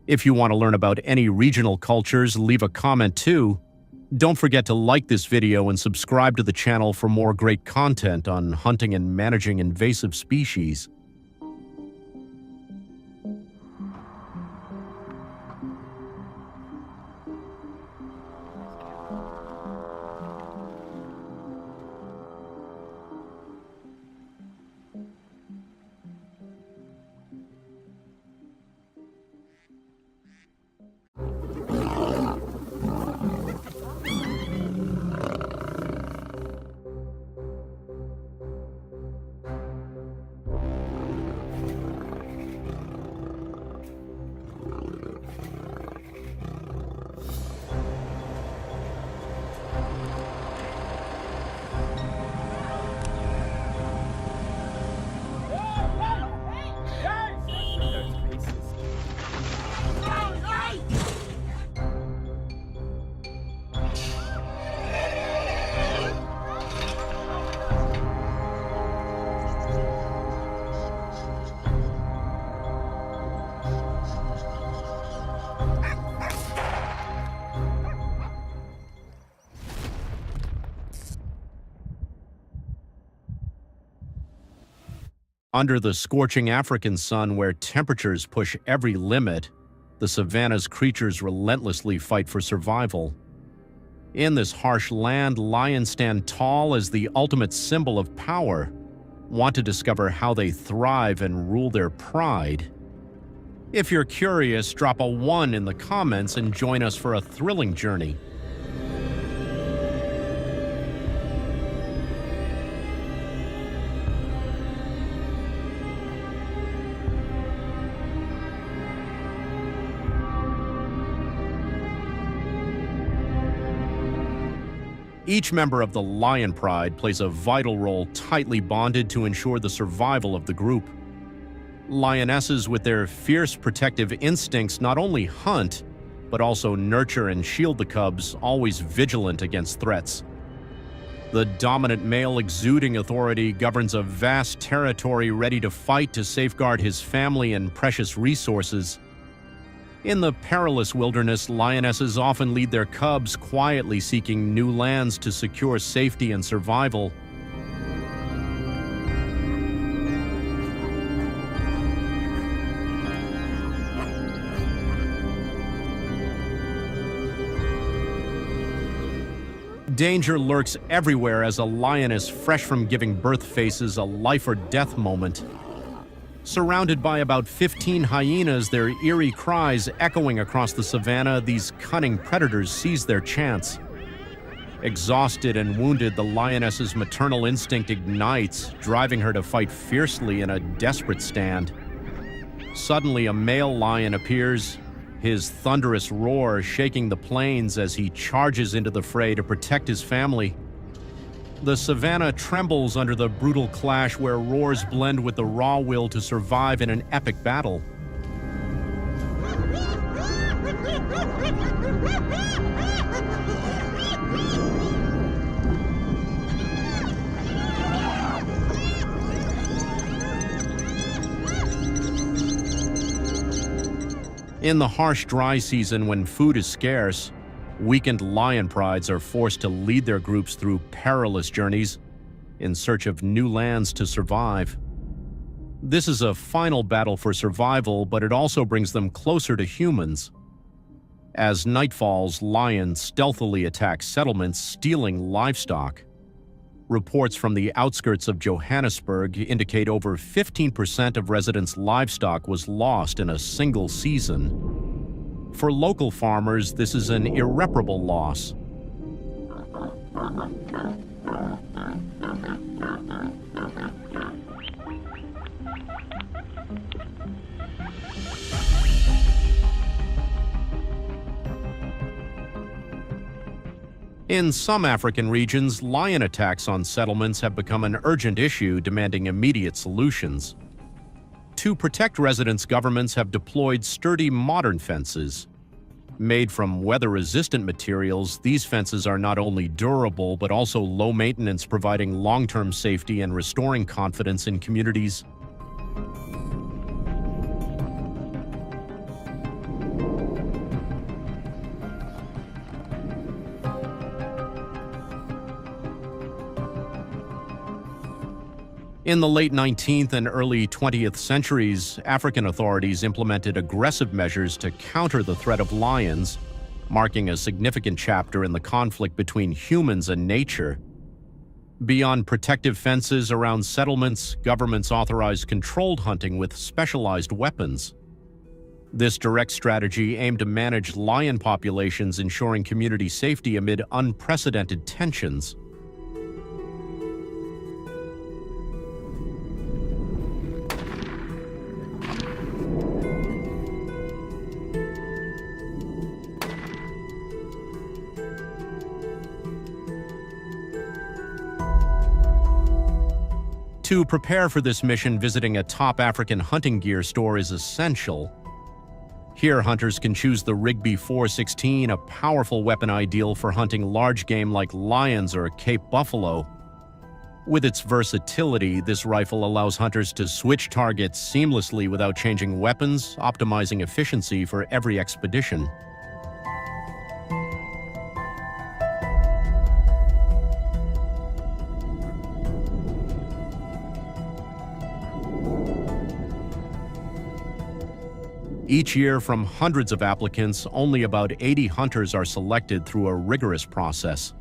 Speaker 2: If you want to learn about any regional cultures, leave a comment too. Don't forget to like this video and subscribe to the channel for more great content on hunting and managing invasive species. Under the scorching African sun where temperatures push every limit, The savanna's creatures relentlessly fight for survival. In this harsh land, lions stand tall as the ultimate symbol of power. Want to discover how they thrive and rule their pride? If you're curious, drop a 1 in the comments and join us for a thrilling journey. Each member of the lion pride plays a vital role, tightly bonded to ensure the survival of the group. Lionesses with their fierce protective instincts not only hunt, but also nurture and shield the cubs, always vigilant against threats. The dominant male exuding authority governs a vast territory ready to fight to safeguard his family and precious resources. In the perilous wilderness, lionesses often lead their cubs, quietly seeking new lands to secure safety and survival. Danger lurks everywhere as a lioness fresh from giving birth faces a life or death moment. Surrounded by about 15 hyenas, their eerie cries echoing across the savanna, these cunning predators seize their chance. Exhausted and wounded, the lioness's maternal instinct ignites, driving her to fight fiercely in a desperate stand. Suddenly, a male lion appears, his thunderous roar shaking the plains as he charges into the fray to protect his family. The savanna trembles under the brutal clash where roars blend with the raw will to survive in an epic battle. In the harsh dry season when food is scarce, weakened lion prides are forced to lead their groups through perilous journeys in search of new lands to survive. This is a final battle for survival, but it also brings them closer to humans. As night falls, lions stealthily attack settlements, stealing livestock. Reports from the outskirts of Johannesburg indicate over 15% of residents' livestock was lost in a single season. For local farmers, this is an irreparable loss. In some African regions, lion attacks on settlements have become an urgent issue demanding immediate solutions. To protect residents, governments have deployed sturdy modern fences. Made from weather-resistant materials, these fences are not only durable but also low maintenance, providing long-term safety and restoring confidence in communities. In the late 19th and early 20th centuries, African authorities implemented aggressive measures to counter the threat of lions, marking a significant chapter in the conflict between humans and nature. Beyond protective fences around settlements, governments authorized controlled hunting with specialized weapons. This direct strategy aimed to manage lion populations, ensuring community safety amid unprecedented tensions. To prepare for this mission, visiting a top African hunting gear store is essential. Here, hunters can choose the Rigby 416, a powerful weapon ideal for hunting large game like lions or Cape buffalo. With its versatility, this rifle allows hunters to switch targets seamlessly without changing weapons, optimizing efficiency for every expedition. Each year, from hundreds of applicants, only about 80 hunters are selected through a rigorous process.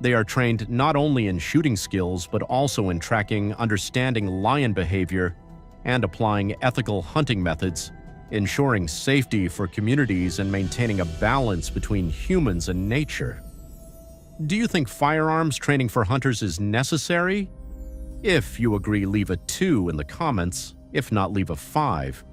Speaker 2: They are trained not only in shooting skills, but also in tracking, understanding lion behavior, and applying ethical hunting methods, ensuring safety for communities and maintaining a balance between humans and nature. Do you think firearms training for hunters is necessary? If you agree, leave a 2 in the comments. If not, leave a 5.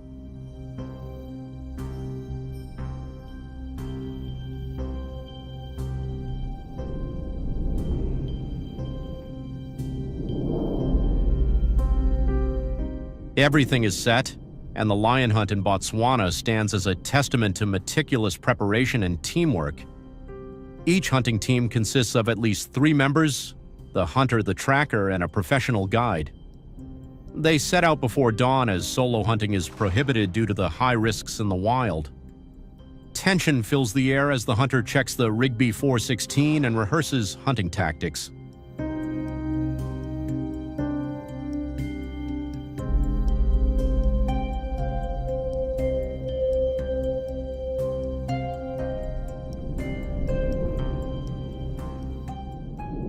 Speaker 2: Everything is set, and the lion hunt in Botswana stands as a testament to meticulous preparation and teamwork. Each hunting team consists of at least 3 members: the hunter, the tracker, and a professional guide. They set out before dawn as solo hunting is prohibited due to the high risks in the wild. Tension fills the air as the hunter checks the Rigby 416 and rehearses hunting tactics.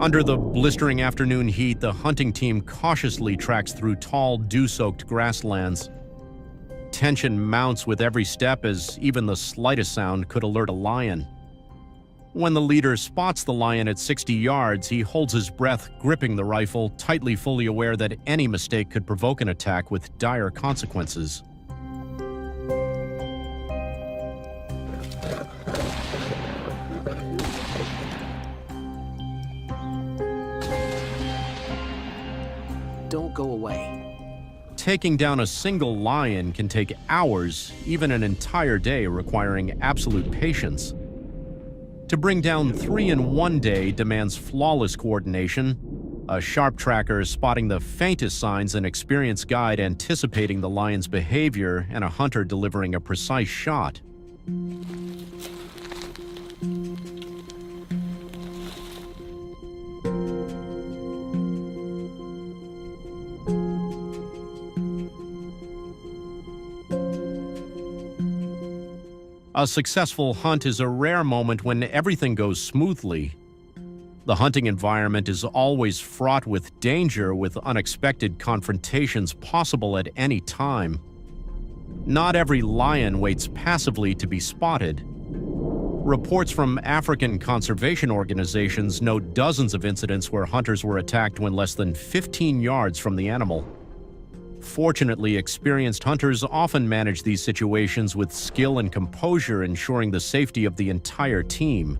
Speaker 2: Under the blistering afternoon heat, the hunting team cautiously tracks through tall, dew-soaked grasslands. Tension mounts with every step as even the slightest sound could alert a lion. When the leader spots the lion at 60 yards, he holds his breath, gripping the rifle, tightly, fully aware that any mistake could provoke an attack with dire consequences.
Speaker 5: Don't go away.
Speaker 2: Taking down a single lion can take hours, even an entire day, requiring absolute patience. To bring down 3 in one day demands flawless coordination, a sharp tracker spotting the faintest signs, an experienced guide anticipating the lion's behavior, and a hunter delivering a precise shot. A successful hunt is a rare moment when everything goes smoothly. The hunting environment is always fraught with danger, with unexpected confrontations possible at any time. Not every lion waits passively to be spotted. Reports from African conservation organizations note dozens of incidents where hunters were attacked when less than 15 yards from the animal. Fortunately, experienced hunters often manage these situations with skill and composure, ensuring the safety of the entire team.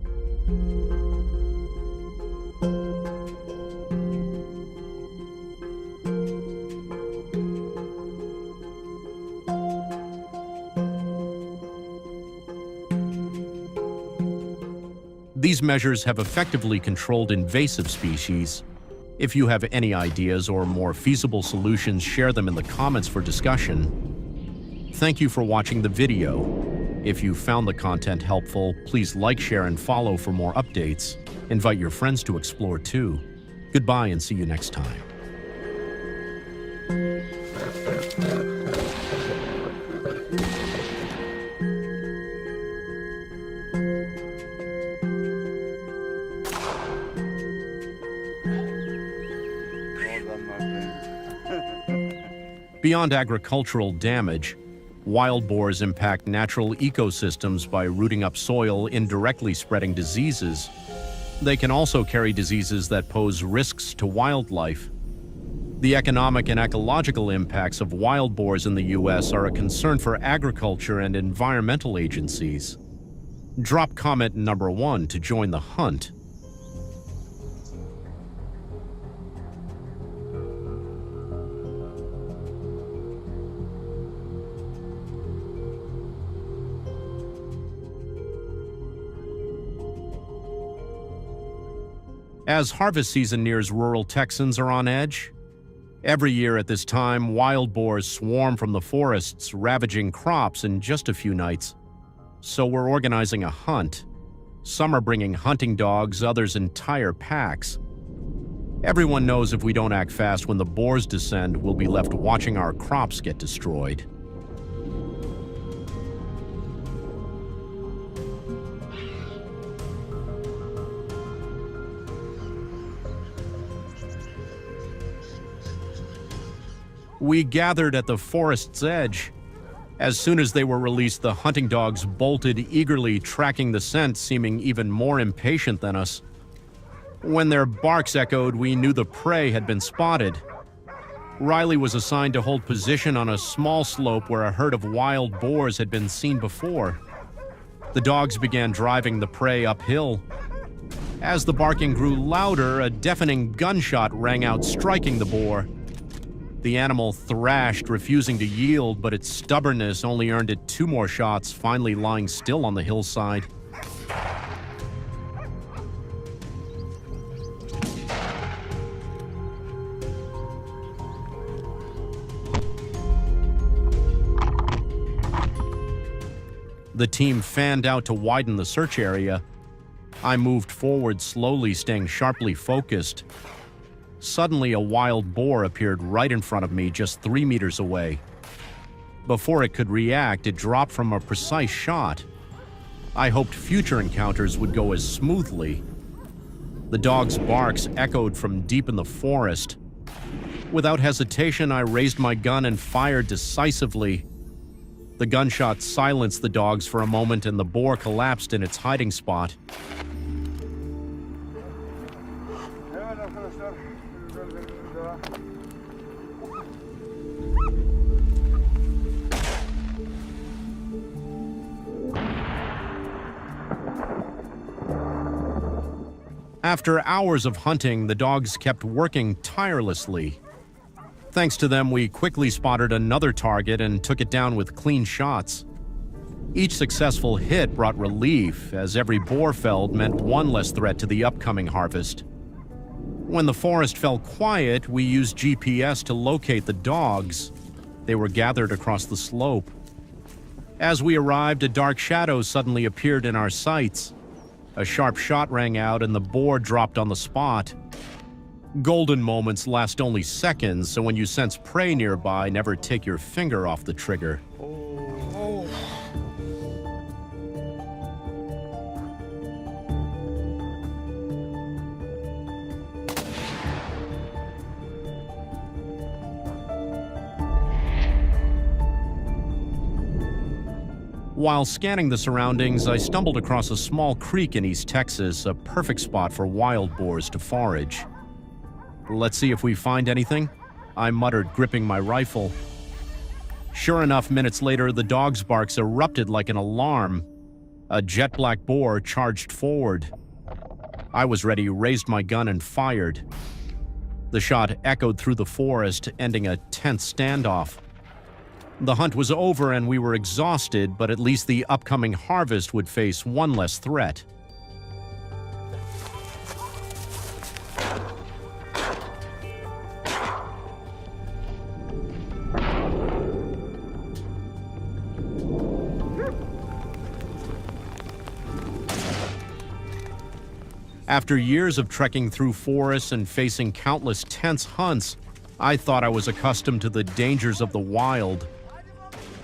Speaker 2: These measures have effectively controlled invasive species. If you have any ideas or more feasible solutions, share them in the comments for discussion. Thank you for watching the video. If you found the content helpful, please like, share, and follow for more updates. Invite your friends to explore too. Goodbye and see you next time. Beyond agricultural damage, wild boars impact natural ecosystems by rooting up soil, indirectly spreading diseases. They can also carry diseases that pose risks to wildlife. The economic and ecological impacts of wild boars in the U.S. are a concern for agriculture and environmental agencies. Drop comment number 1 to join the hunt. As harvest season nears, rural Texans are on edge. Every year at this time, wild boars swarm from the forests, ravaging crops in just a few nights. So we're organizing a hunt. Some are bringing hunting dogs, others entire packs. Everyone knows if we don't act fast when the boars descend, we'll be left watching our crops get destroyed. We gathered at the forest's edge. As soon as they were released, the hunting dogs bolted eagerly, tracking the scent, seeming even more impatient than us. When their barks echoed, we knew the prey had been spotted. Riley was assigned to hold position on a small slope where a herd of wild boars had been seen before. The dogs began driving the prey uphill. As the barking grew louder, a deafening gunshot rang out, striking the boar. The animal thrashed, refusing to yield, but its stubbornness only earned it 2 more shots, finally lying still on the hillside. The team fanned out to widen the search area. I moved forward slowly, staying sharply focused. Suddenly, a wild boar appeared right in front of me, just 3 meters away. Before it could react, it dropped from a precise shot. I hoped future encounters would go as smoothly. The dog's barks echoed from deep in the forest. Without hesitation, I raised my gun and fired decisively. The gunshot silenced the dogs for a moment, and the boar collapsed in its hiding spot. After hours of hunting, the dogs kept working tirelessly. Thanks to them, we quickly spotted another target and took it down with clean shots. Each successful hit brought relief, as every boar felled meant one less threat to the upcoming harvest. When the forest fell quiet, we used GPS to locate the dogs. They were gathered across the slope. As we arrived, a dark shadow suddenly appeared in our sights. A sharp shot rang out and the boar dropped on the spot. Golden moments last only seconds, so when you sense prey nearby, never take your finger off the trigger. While scanning the surroundings, I stumbled across a small creek in East Texas, a perfect spot for wild boars to forage. Let's see if we find anything, I muttered, gripping my rifle. Sure enough, minutes later, the dog's barks erupted like an alarm. A jet black boar charged forward. I was ready, raised my gun, and fired. The shot echoed through the forest, ending a tense standoff. The hunt was over and we were exhausted, but at least the upcoming harvest would face one less threat. After years of trekking through forests and facing countless tense hunts, I thought I was accustomed to the dangers of the wild.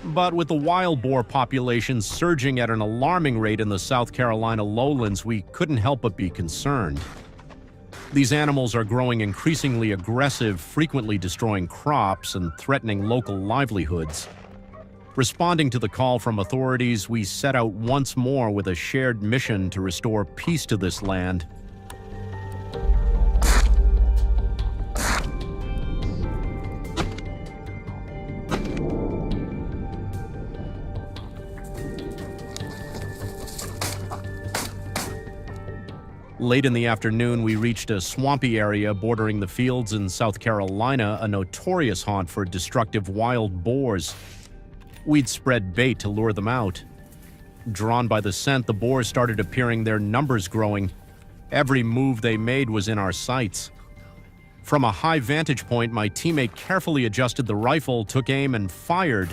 Speaker 2: But with the wild boar population surging at an alarming rate in the South Carolina lowlands, we couldn't help but be concerned. These animals are growing increasingly aggressive, frequently destroying crops and threatening local livelihoods. Responding to the call from authorities, we set out once more with a shared mission to restore peace to this land. Late in the afternoon, we reached a swampy area bordering the fields in South Carolina, a notorious haunt for destructive wild boars. We'd spread bait to lure them out. Drawn by the scent, the boars started appearing, their numbers growing. Every move they made was in our sights. From a high vantage point, my teammate carefully adjusted the rifle, took aim, and fired.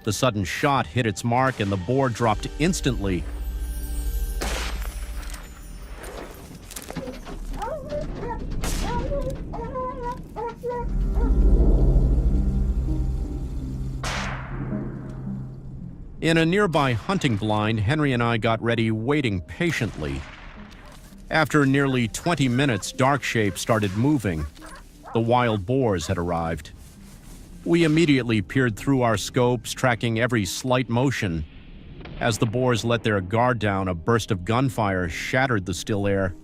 Speaker 2: The sudden shot hit its mark, and the boar dropped instantly. In a nearby hunting blind, Henry and I got ready, waiting patiently. After nearly 20 minutes, dark shapes started moving. The wild boars had arrived. We immediately peered through our scopes, tracking every slight motion. As the boars let their guard down, a burst of gunfire shattered the still air.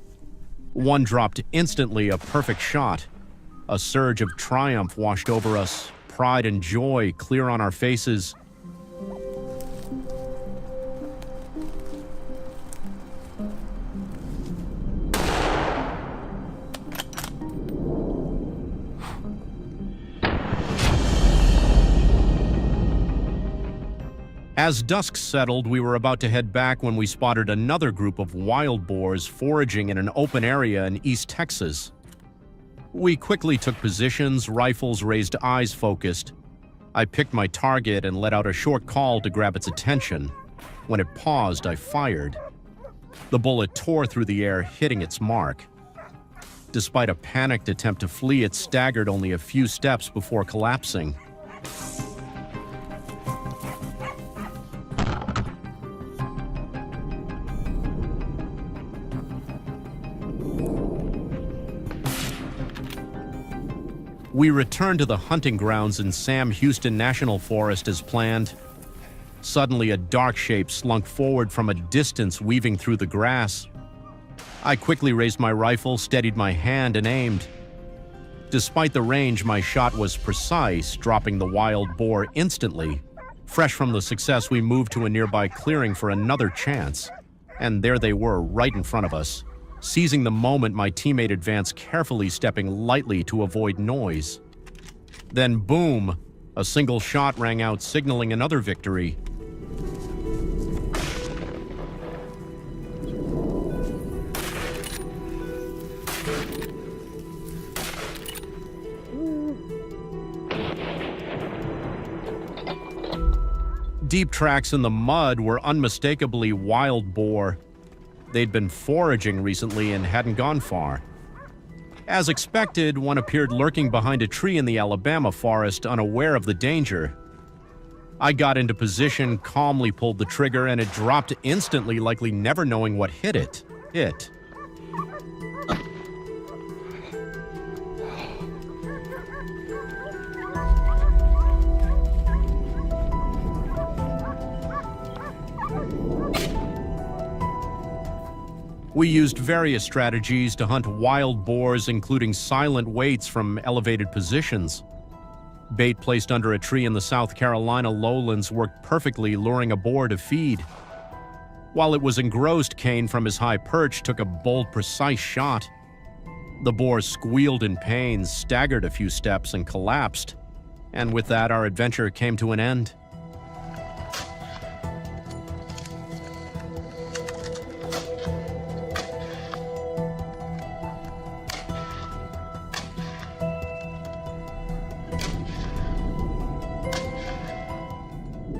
Speaker 2: One dropped instantly, a perfect shot. A surge of triumph washed over us, pride and joy clear on our faces. As dusk settled, we were about to head back when we spotted another group of wild boars foraging in an open area in East Texas. We quickly took positions, rifles raised, eyes focused. I picked my target and let out a short call to grab its attention. When it paused, I fired. The bullet tore through the air, hitting its mark. Despite a panicked attempt to flee, it staggered only a few steps before collapsing. We returned to the hunting grounds in Sam Houston National Forest as planned. Suddenly, a dark shape slunk forward from a distance, weaving through the grass. I quickly raised my rifle, steadied my hand, and aimed. Despite the range, my shot was precise, dropping the wild boar instantly. Fresh from the success, we moved to a nearby clearing for another chance. And there they were, right in front of us. Seizing the moment, my teammate advanced carefully, stepping lightly to avoid noise. Then boom! A single shot rang out, signaling another victory. Deep tracks in the mud were unmistakably wild boar. They'd been foraging recently and hadn't gone far. As expected, one appeared lurking behind a tree in the Alabama forest, unaware of the danger. I got into position, calmly pulled the trigger, and it dropped instantly, likely never knowing what hit it. We used various strategies to hunt wild boars, including silent waits from elevated positions. Bait placed under a tree in the South Carolina lowlands worked perfectly, luring a boar to feed. While it was engrossed, Kane, from his high perch, took a bold, precise shot. The boar squealed in pain, staggered a few steps, and collapsed. And with that, our adventure came to an end.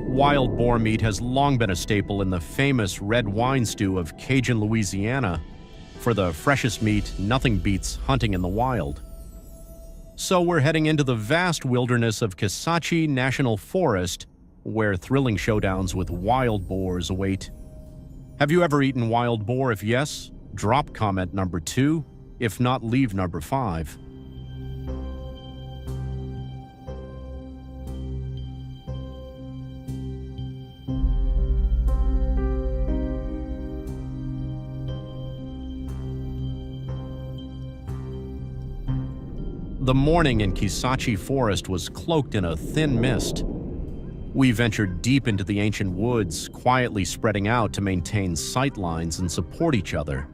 Speaker 2: Wild boar meat has long been a staple in the famous red wine stew of Cajun Louisiana. For the freshest meat, nothing beats hunting in the wild. So we're heading into the vast wilderness of Kisatchie National Forest, where thrilling showdowns with wild boars await. Have you ever eaten wild boar? If yes, drop comment number 2. If not, leave number 5. The morning in Kisatchie Forest was cloaked in a thin mist. We ventured deep into the ancient woods, quietly spreading out to maintain sight lines and support each other.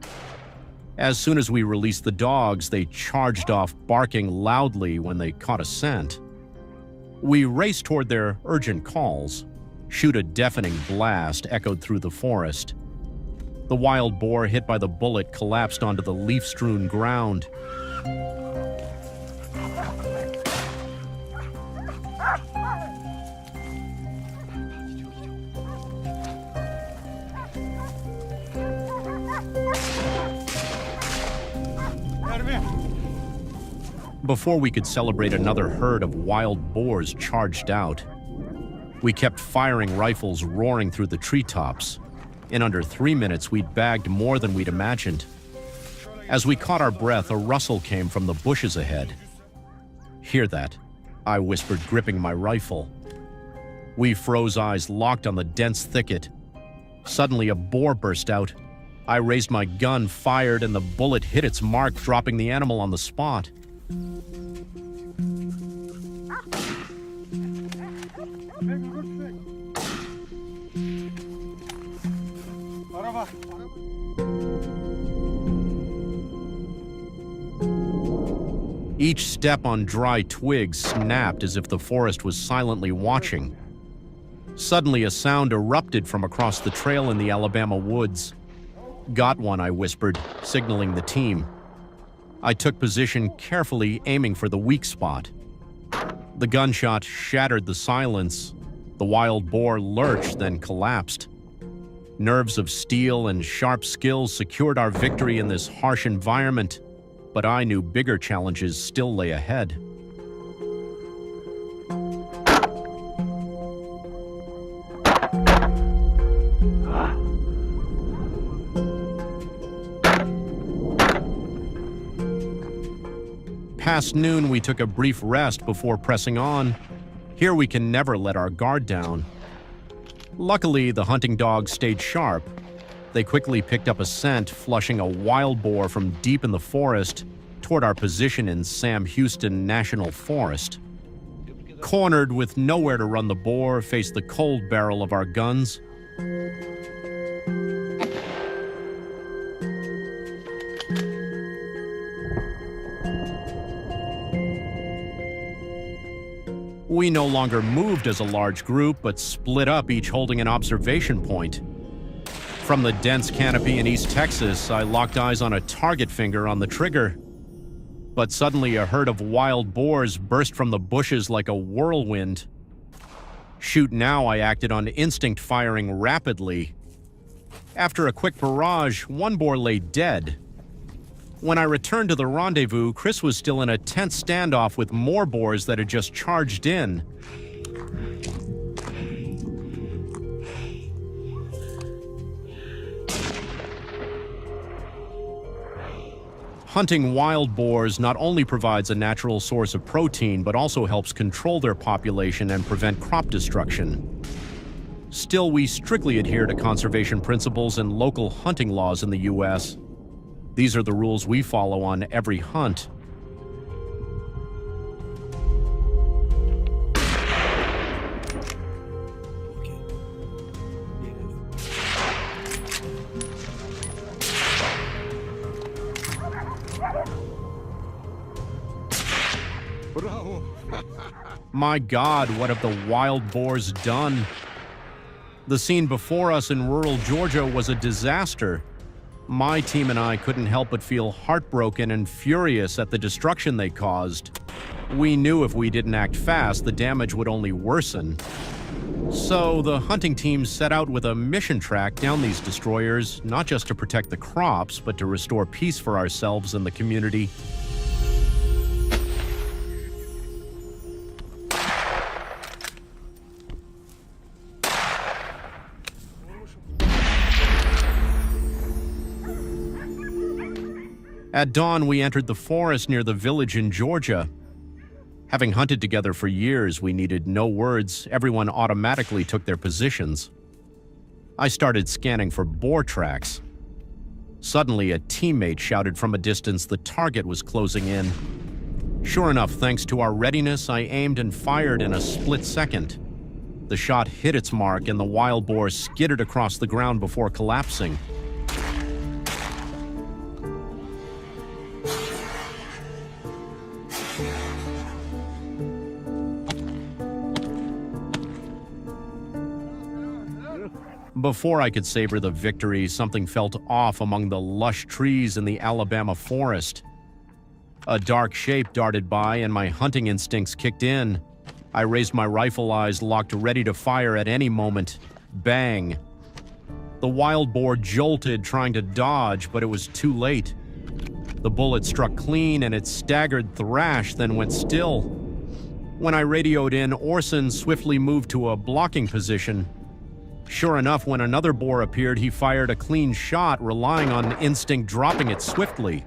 Speaker 2: As soon as we released the dogs, they charged off, barking loudly when they caught a scent. We raced toward their urgent calls. Shoot, a deafening blast echoed through the forest. The wild boar, hit by the bullet, collapsed onto the leaf-strewn ground. Before we could celebrate, another herd of wild boars charged out. We kept firing rifles, roaring through the treetops. In under 3 minutes, we'd bagged more than we'd imagined. As we caught our breath, a rustle came from the bushes ahead. Hear that? I whispered, gripping my rifle. We froze, eyes locked on the dense thicket. Suddenly, a boar burst out. I raised my gun, fired, and the bullet hit its mark, dropping the animal on the spot. Each step on dry twigs snapped as if the forest was silently watching. Suddenly, a sound erupted from across the trail in the Alabama woods. "Got one," I whispered, signaling the team. I took position, carefully aiming for the weak spot. The gunshot shattered the silence. The wild boar lurched, then collapsed. Nerves of steel and sharp skills secured our victory in this harsh environment, but I knew bigger challenges still lay ahead. Past noon, we took a brief rest before pressing on. Here we can never let our guard down. Luckily, the hunting dogs stayed sharp. They quickly picked up a scent, flushing a wild boar from deep in the forest toward our position in Sam Houston National Forest. Cornered with nowhere to run, the boar faced the cold barrel of our guns. We no longer moved as a large group, but split up, each holding an observation point. From the dense canopy in East Texas, I locked eyes on a target finger on the trigger. But suddenly a herd of wild boars burst from the bushes like a whirlwind. Shoot now, I acted on instinct, firing rapidly. After a quick barrage, one boar lay dead. When I returned to the rendezvous, Chris was still in a tense standoff with more boars that had just charged in. Hunting wild boars not only provides a natural source of protein, but also helps control their population and prevent crop destruction. Still, we strictly adhere to conservation principles and local hunting laws in the U.S. These are the rules we follow on every hunt. My God, what have the wild boars done? The scene before us in rural Georgia was a disaster. My team and I couldn't help but feel heartbroken and furious at the destruction they caused. We knew if we didn't act fast, the damage would only worsen. So the hunting team set out with a mission track down these destroyers, not just to protect the crops, but to restore peace for ourselves and the community. At dawn, we entered the forest near the village in Georgia. Having hunted together for years, we needed no words. Everyone automatically took their positions. I started scanning for boar tracks. Suddenly, a teammate shouted from a distance the target was closing in. Sure enough, thanks to our readiness, I aimed and fired in a split second. The shot hit its mark, and the wild boar skidded across the ground before collapsing. Before I could savor the victory, something felt off among the lush trees in the Alabama forest. A dark shape darted by, and my hunting instincts kicked in. I raised my rifle, eyes locked, ready to fire at any moment. Bang! The wild boar jolted, trying to dodge, but it was too late. The bullet struck clean, and it staggered thrash, then went still. When I radioed in, Orson swiftly moved to a blocking position. Sure enough, when another boar appeared, he fired a clean shot, relying on instinct, dropping it swiftly.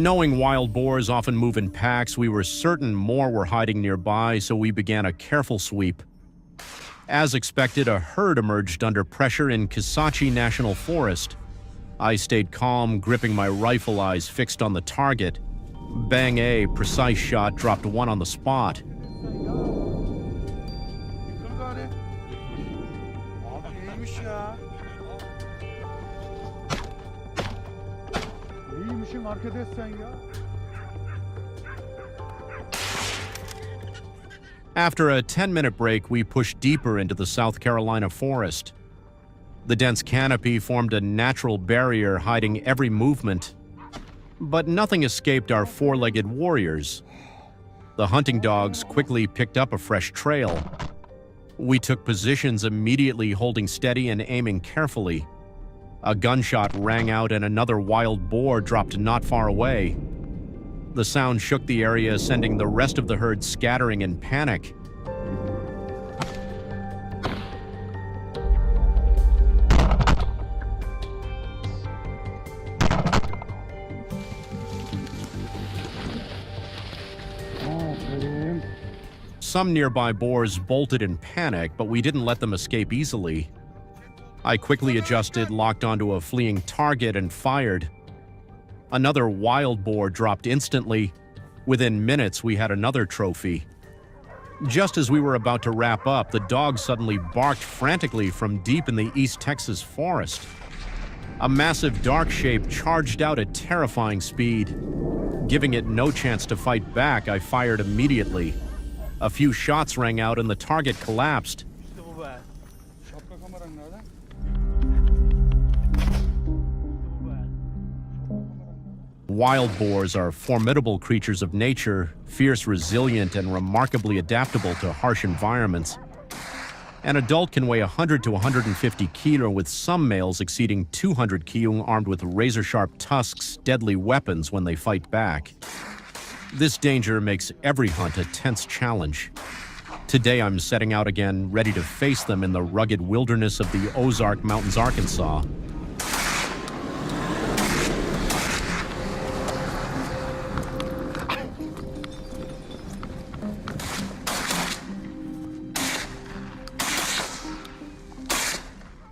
Speaker 2: Knowing wild boars often move in packs, we were certain more were hiding nearby, so we began a careful sweep. As expected, a herd emerged under pressure in Coyote National Forest. I stayed calm, gripping my rifle, eyes fixed on the target. Bang, a precise shot dropped one on the spot. After a 10-minute break, we pushed deeper into the South Carolina forest. The dense canopy formed a natural barrier hiding every movement, but nothing escaped our four-legged warriors. The hunting dogs quickly picked up a fresh trail. We took positions immediately, holding steady and aiming carefully. A gunshot rang out and another wild boar dropped not far away. The sound shook the area, sending the rest of the herd scattering in panic. Some nearby boars bolted in panic, but we didn't let them escape easily. I quickly adjusted, locked onto a fleeing target, and fired. Another wild boar dropped instantly. Within minutes, we had another trophy. Just as we were about to wrap up, the dog suddenly barked frantically from deep in the East Texas forest. A massive dark shape charged out at terrifying speed. Giving it no chance to fight back, I fired immediately. A few shots rang out and the target collapsed. Wild boars are formidable creatures of nature, fierce, resilient, and remarkably adaptable to harsh environments. An adult can weigh 100 to 150 kilo, with some males exceeding 200 kilo, armed with razor-sharp tusks, deadly weapons when they fight back. This danger makes every hunt a tense challenge. Today I'm setting out again, ready to face them in the rugged wilderness of the Ozark Mountains, Arkansas.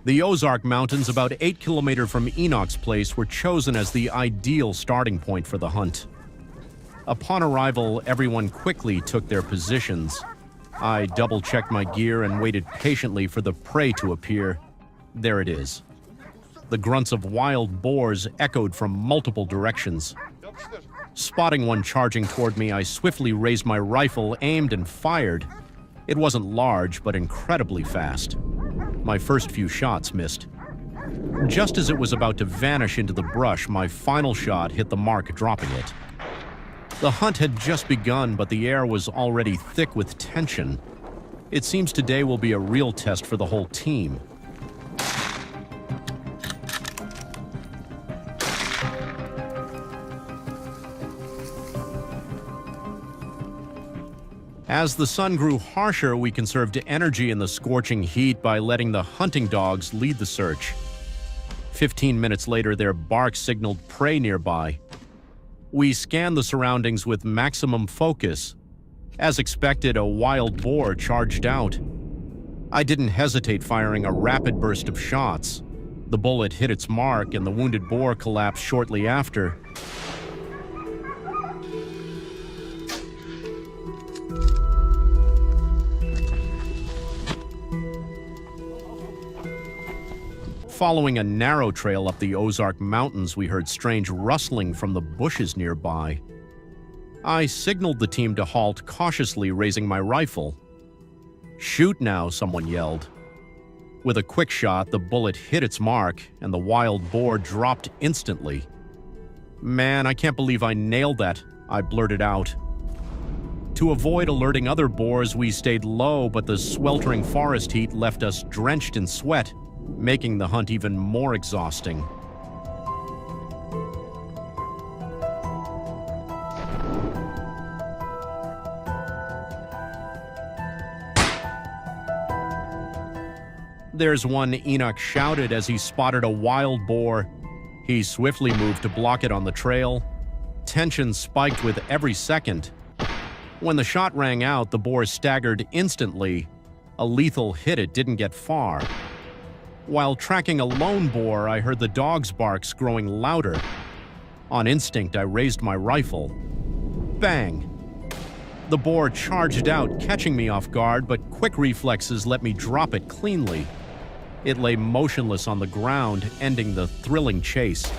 Speaker 2: The Ozark Mountains, about 8 kilometers from Enoch's place, were chosen as the ideal starting point for the hunt. Upon arrival, everyone quickly took their positions. I double-checked my gear and waited patiently for the prey to appear. There it is. The grunts of wild boars echoed from multiple directions. Spotting one charging toward me, I swiftly raised my rifle, aimed, and fired. It wasn't large, but incredibly fast. My first few shots missed. Just as it was about to vanish into the brush, my final shot hit the mark, dropping it. The hunt had just begun, but the air was already thick with tension. It seems today will be a real test for the whole team. As the sun grew harsher, we conserved energy in the scorching heat by letting the hunting dogs lead the search. 15 minutes later, their bark signaled prey nearby. We scanned the surroundings with maximum focus. As expected, a wild boar charged out. I didn't hesitate, firing a rapid burst of shots. The bullet hit its mark, and the wounded boar collapsed shortly after. Following a narrow trail up the Ozark Mountains, we heard strange rustling from the bushes nearby. I signaled the team to halt, cautiously raising my rifle. "Shoot now," someone yelled. With a quick shot, the bullet hit its mark, and the wild boar dropped instantly. "Man, I can't believe I nailed that," I blurted out. To avoid alerting other boars, we stayed low, but the sweltering forest heat left us drenched in sweat, making the hunt even more exhausting. "There's one," Enoch shouted as he spotted a wild boar. He swiftly moved to block it on the trail. tension spiked with every second. When the shot rang out, the boar staggered instantly. A lethal hit it didn't get far. While tracking a lone boar, I heard the dog's barks growing louder. On instinct, I raised my rifle. Bang! The boar charged out, catching me off guard, but quick reflexes let me drop it cleanly. It lay motionless on the ground, ending the thrilling chase.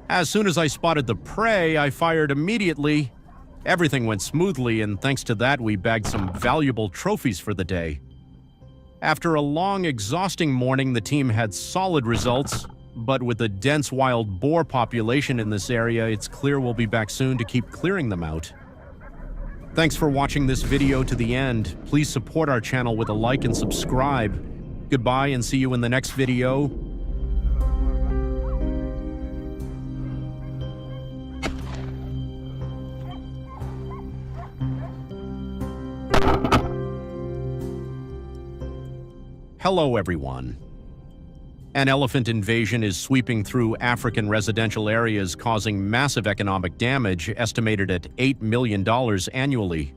Speaker 2: As soon as I spotted the prey, I fired immediately. Everything went smoothly, and thanks to that, we bagged some valuable trophies for the day. After a long, exhausting morning, the team had solid results, but with the dense wild boar population in this area, it's clear we'll be back soon to keep clearing them out. Thanks for watching this video to the end. Please support our channel with a like and subscribe. Goodbye, and see you in the next video. Hello, everyone. An elephant invasion is sweeping through African residential areas, causing massive economic damage estimated at $8 million annually.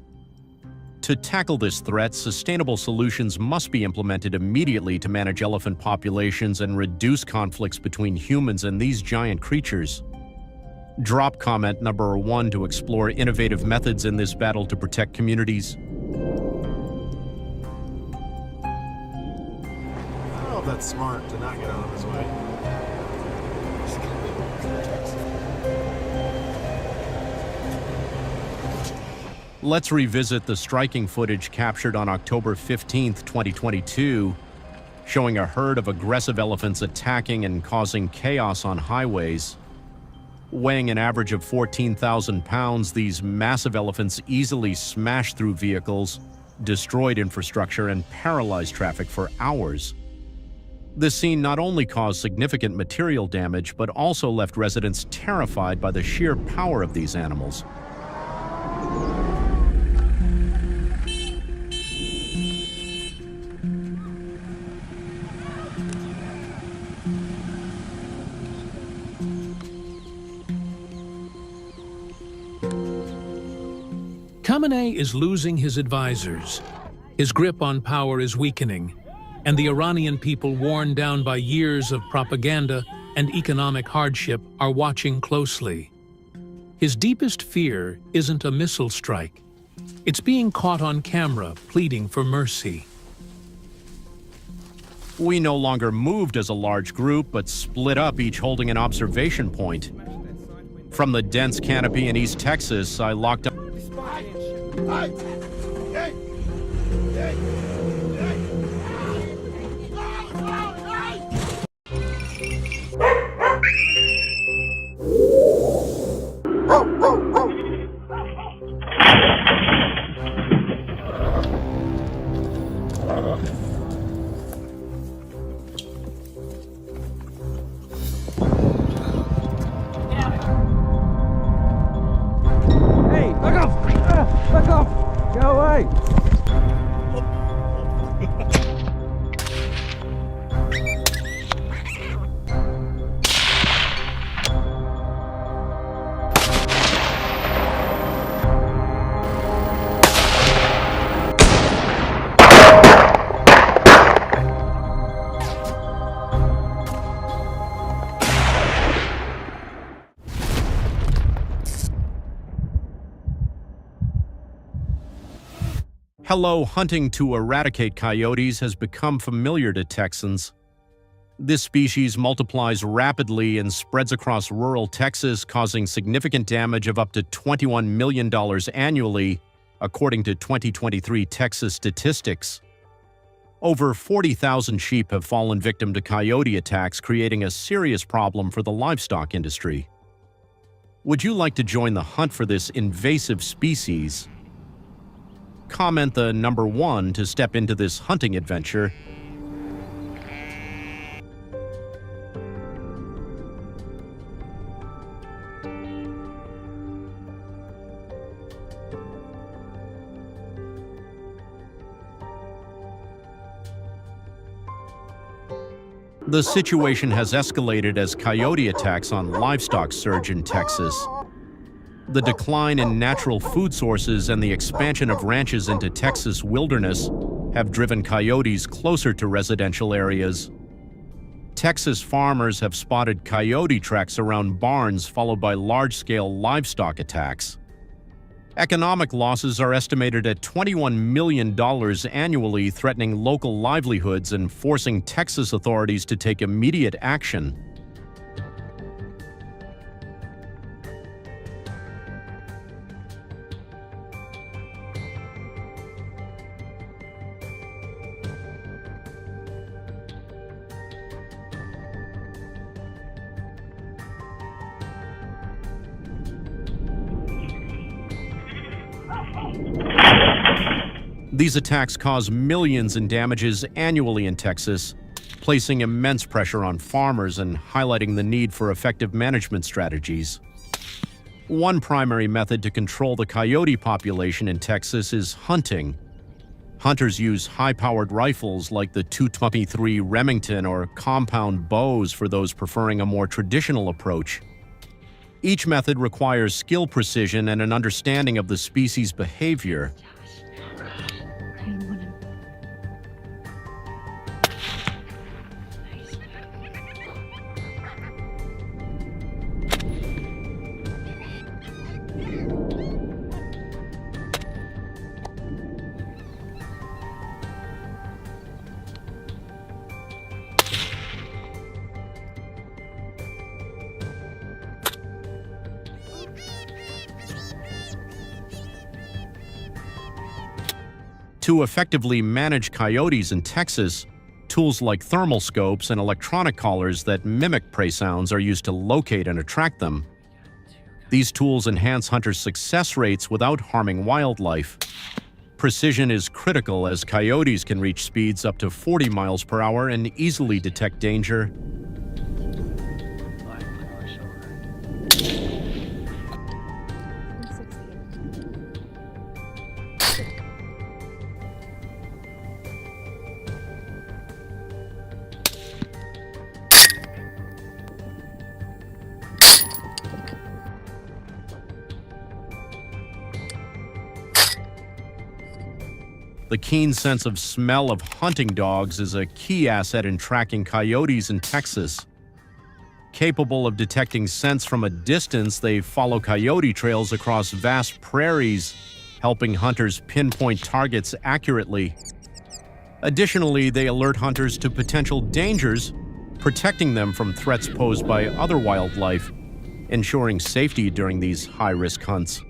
Speaker 2: To tackle this threat, sustainable solutions must be implemented immediately to manage elephant populations and reduce conflicts between humans and these giant creatures. Drop comment number 1 to explore innovative methods in this battle to protect communities.
Speaker 4: That's smart to not get out of his way.
Speaker 2: Let's revisit the striking footage captured on October 15, 2022, showing a herd of aggressive elephants attacking and causing chaos on highways. Weighing an average of 14,000 pounds, these massive elephants easily smashed through vehicles, destroyed infrastructure, and paralyzed traffic for hours. This scene not only caused significant material damage, but also left residents terrified by the sheer power of these animals.
Speaker 6: Khamenei is losing his advisors. His grip on power is weakening, and the Iranian people, worn down by years of propaganda and economic hardship, are watching closely. His deepest fear isn't a missile strike. It's being caught on camera, pleading for mercy.
Speaker 2: We no longer moved as a large group, but split up, each holding an observation point. From the dense canopy in East Texas, I locked up.
Speaker 3: Hey, back off! Back off! Go away!
Speaker 2: Hello, hunting to eradicate coyotes has become familiar to Texans. This species multiplies rapidly and spreads across rural Texas, causing significant damage of up to $21 million annually, according to 2023 Texas statistics. Over 40,000 sheep have fallen victim to coyote attacks, creating a serious problem for the livestock industry. Would you like to join the hunt for this invasive species? Comment the number 1 to step into this hunting adventure. The situation has escalated as coyote attacks on livestock surge in Texas. The decline in natural food sources and the expansion of ranches into Texas wilderness have driven coyotes closer to residential areas. Texas farmers have spotted coyote tracks around barns, followed by large-scale livestock attacks. Economic losses are estimated at $21 million annually, threatening local livelihoods and forcing Texas authorities to take immediate action. These attacks cause millions in damages annually in Texas, placing immense pressure on farmers and highlighting the need for effective management strategies. One primary method to control the coyote population in Texas is hunting. Hunters use high-powered rifles like the 223 Remington or compound bows for those preferring a more traditional approach. Each method requires skill precision and an understanding of the species' behavior. To effectively manage coyotes in Texas, tools like thermal scopes and electronic collars that mimic prey sounds are used to locate and attract them. These tools enhance hunters' success rates without harming wildlife. Precision is critical as coyotes can reach speeds up to 40 miles per hour and easily detect danger. The keen sense of smell of hunting dogs is a key asset in tracking coyotes in Texas. Capable of detecting scents from a distance, they follow coyote trails across vast prairies, helping hunters pinpoint targets accurately. Additionally, they alert hunters to potential dangers, protecting them from threats posed by other wildlife, ensuring safety during these high-risk hunts.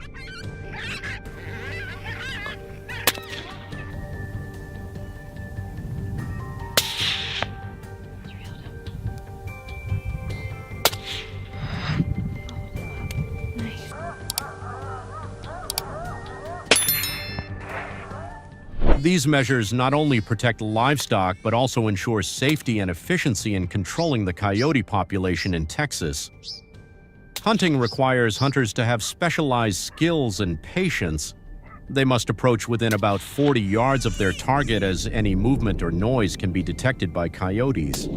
Speaker 2: These measures not only protect livestock but also ensure safety and efficiency in controlling the coyote population in Texas. Hunting requires hunters to have specialized skills and patience. They must approach within about 40 yards of their target, as any movement or noise can be detected by coyotes.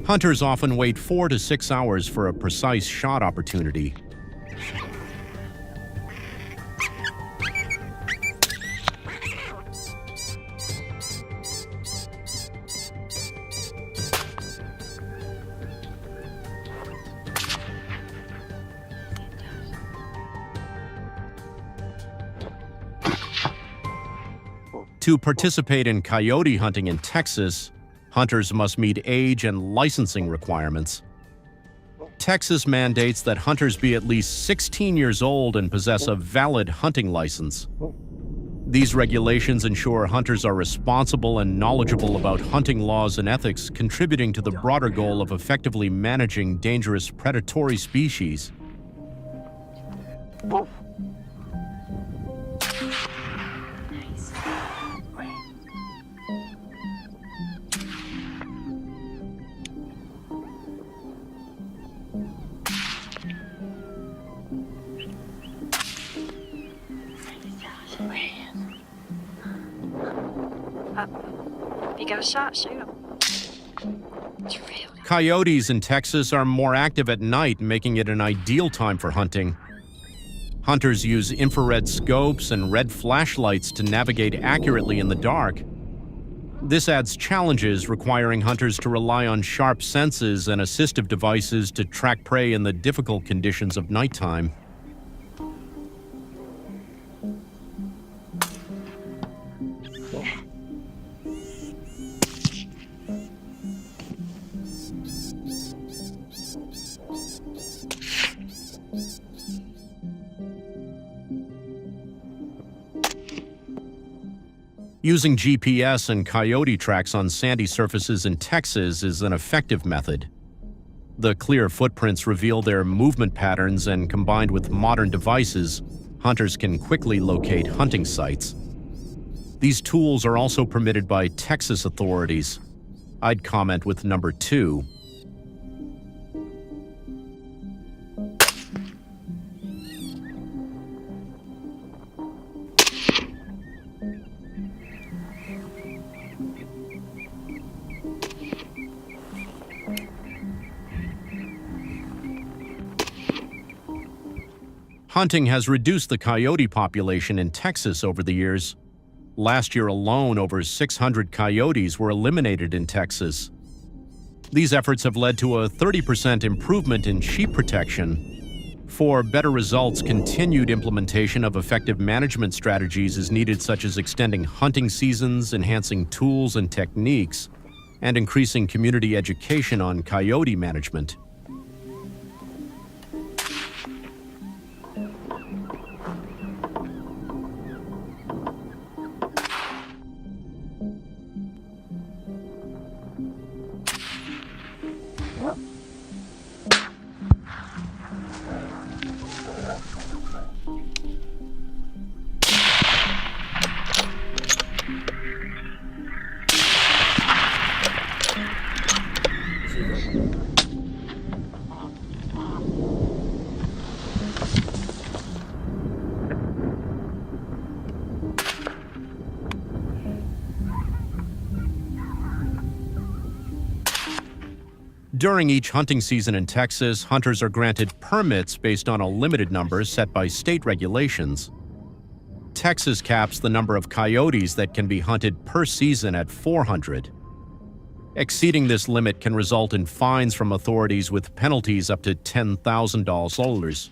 Speaker 2: Hunters often wait 4 to 6 hours for a precise shot opportunity. To participate in coyote hunting in Texas, hunters must meet age and licensing requirements. Texas mandates that hunters be at least 16 years old and possess a valid hunting license. These regulations ensure hunters are responsible and knowledgeable about hunting laws and ethics, contributing to the broader goal of effectively managing dangerous predatory species.
Speaker 7: If you got a shot, shoot him.
Speaker 2: Coyotes in Texas are more active at night, making it an ideal time for hunting. Hunters use infrared scopes and red flashlights to navigate accurately in the dark. This adds challenges, requiring hunters to rely on sharp senses and assistive devices to track prey in the difficult conditions of nighttime. Using GPS and coyote tracks on sandy surfaces in Texas is an effective method. The clear footprints reveal their movement patterns, and combined with modern devices, hunters can quickly locate hunting sites. These tools are also permitted by Texas authorities. I'd comment with number 2. Hunting has reduced the coyote population in Texas over the years. Last year alone, over 600 coyotes were eliminated in Texas. These efforts have led to a 30% improvement in sheep protection. For better results, continued implementation of effective management strategies is needed, such as extending hunting seasons, enhancing tools and techniques, and increasing community education on coyote management. During each hunting season in Texas, hunters are granted permits based on a limited number set by state regulations. Texas caps the number of coyotes that can be hunted per season at 400. Exceeding this limit can result in fines from authorities, with penalties up to $10,000.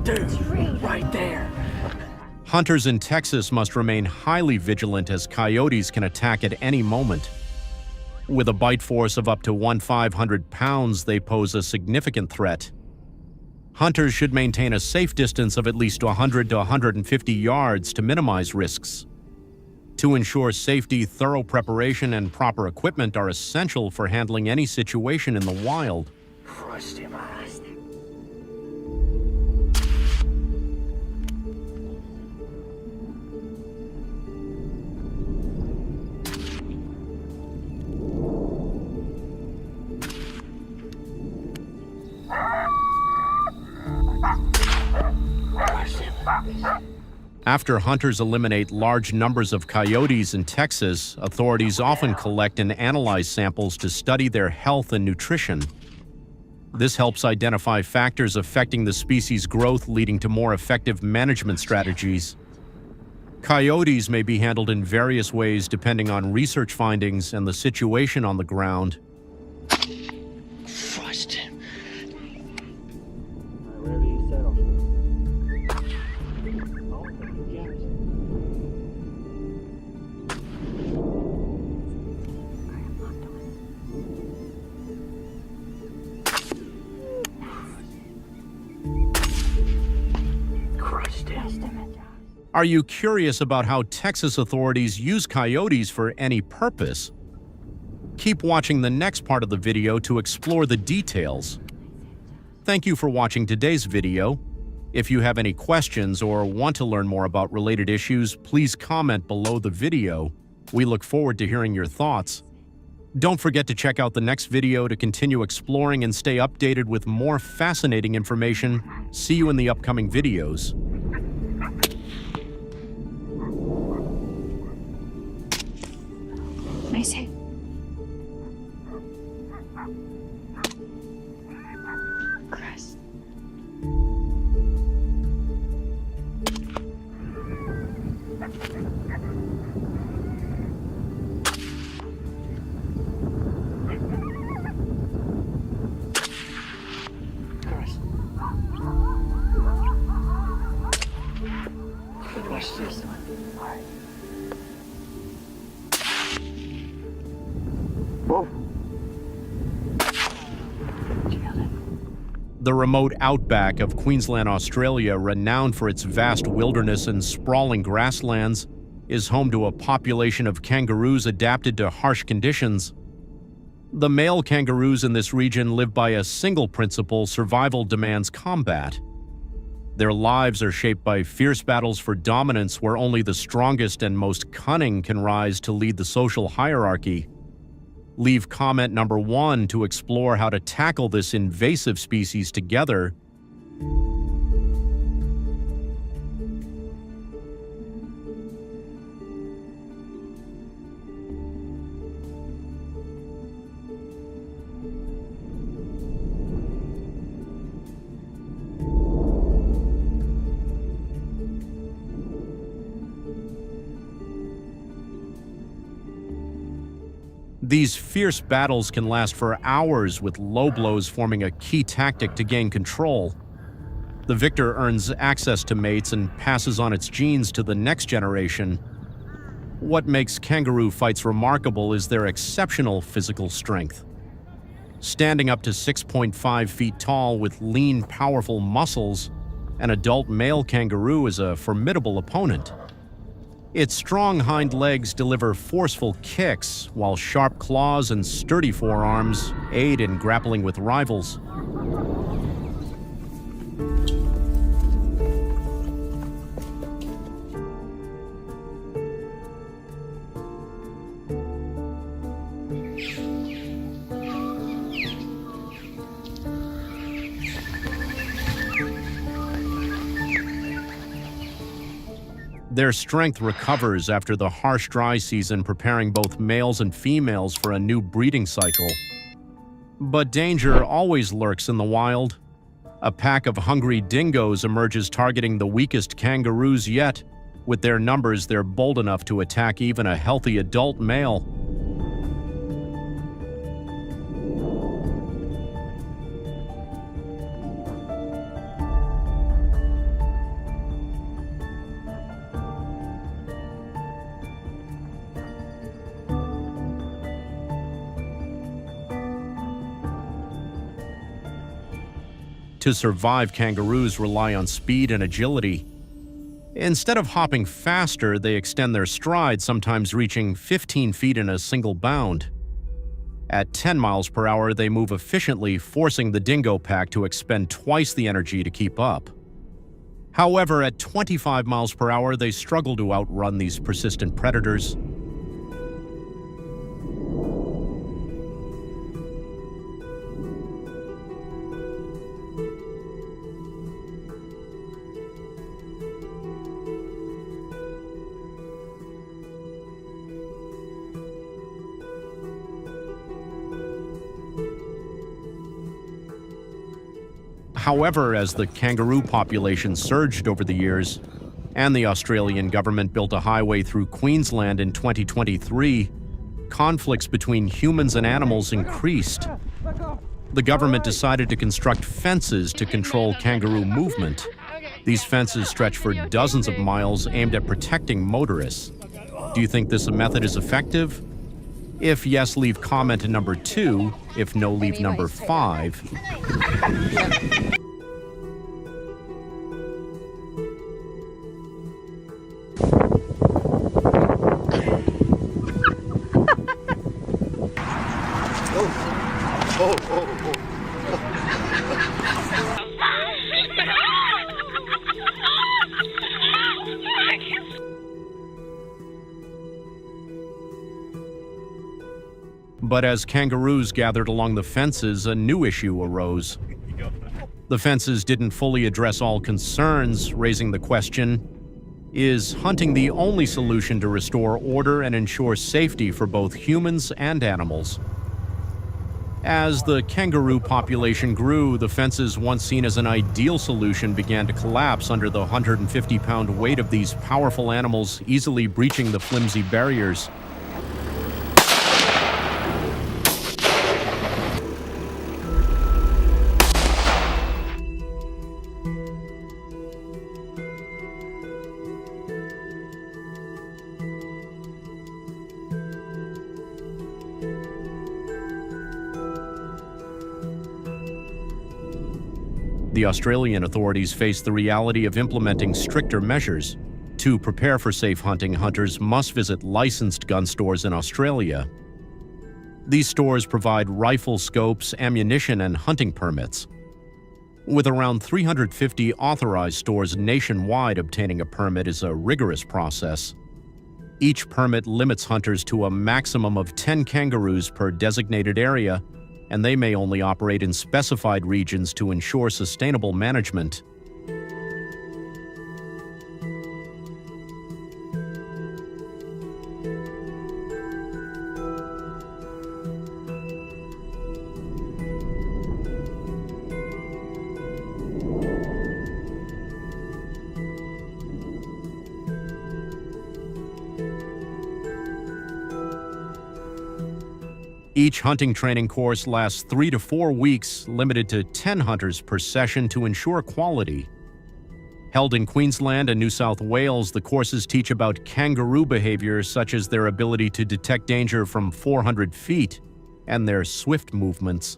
Speaker 3: Dude, right there.
Speaker 2: Hunters in Texas must remain highly vigilant, as coyotes can attack at any moment. With a bite force of up to 1,500 pounds, they pose a significant threat. Hunters should maintain a safe distance of at least 100 to 150 yards to minimize risks. To ensure safety, thorough preparation and proper equipment are essential for handling any situation in the wild.
Speaker 3: Crushed him.
Speaker 2: After hunters eliminate large numbers of coyotes in Texas, authorities often collect and analyze samples to study their health and nutrition. This helps identify factors affecting the species' growth, leading to more effective management strategies. Coyotes may be handled in various ways depending on research findings and the situation on the ground.
Speaker 3: Crushed him.
Speaker 2: Are you curious about how Texas authorities use coyotes for any purpose? Keep watching the next part of the video to explore the details. Thank you for watching today's video. If you have any questions or want to learn more about related issues, please comment below the video. We look forward to hearing your thoughts. Don't forget to check out the next video to continue exploring and stay updated with more fascinating information. See you in the upcoming videos.
Speaker 7: Nice hit. Chris. Watch this one. All right. Whoa.
Speaker 2: The remote outback of Queensland, Australia, renowned for its vast wilderness and sprawling grasslands, is home to a population of kangaroos adapted to harsh conditions. The male kangaroos in this region live by a single principle: survival demands combat. Their lives are shaped by fierce battles for dominance where only the strongest and most cunning can rise to lead the social hierarchy. Leave comment number 1 to explore how to tackle this invasive species together. These fierce battles can last for hours, with low blows forming a key tactic to gain control. The victor earns access to mates and passes on its genes to the next generation. What makes kangaroo fights remarkable is their exceptional physical strength. Standing up to 6.5 feet tall with lean, powerful muscles, an adult male kangaroo is a formidable opponent. Its strong hind legs deliver forceful kicks, while sharp claws and sturdy forearms aid in grappling with rivals. Their strength recovers after the harsh dry season, preparing both males and females for a new breeding cycle. But danger always lurks in the wild. A pack of hungry dingoes emerges, targeting the weakest kangaroos yet. With their numbers, they're bold enough to attack even a healthy adult male. To survive, kangaroos rely on speed and agility. Instead of hopping faster, they extend their stride, sometimes reaching 15 feet in a single bound. At 10 miles per hour, they move efficiently, forcing the dingo pack to expend twice the energy to keep up. However, at 25 miles per hour, they struggle to outrun these persistent predators. However, as the kangaroo population surged over the years, and the Australian government built a highway through Queensland in 2023, conflicts between humans and animals increased. The government decided to construct fences to control kangaroo movement. These fences stretch for dozens of miles, aimed at protecting motorists. Do you think this method is effective? If yes, leave comment number 2. If no, leave number 5.
Speaker 4: Oh, oh, oh.
Speaker 2: But as kangaroos gathered along the fences, a new issue arose. The fences didn't fully address all concerns, raising the question, is hunting the only solution to restore order and ensure safety for both humans and animals? As the kangaroo population grew, the fences once seen as an ideal solution began to collapse under the 150-pound weight of these powerful animals, easily breaching the flimsy barriers. The Australian authorities face the reality of implementing stricter measures. To prepare for safe hunting, hunters must visit licensed gun stores in Australia. These stores provide rifle scopes, ammunition, and hunting permits. With around 350 authorized stores nationwide, obtaining a permit is a rigorous process. Each permit limits hunters to a maximum of 10 kangaroos per designated area, and they may only operate in specified regions to ensure sustainable management. Each hunting training course lasts 3 to 4 weeks, limited to 10 hunters per session to ensure quality. Held in Queensland and New South Wales, the courses teach about kangaroo behavior, such as their ability to detect danger from 400 feet and their swift movements.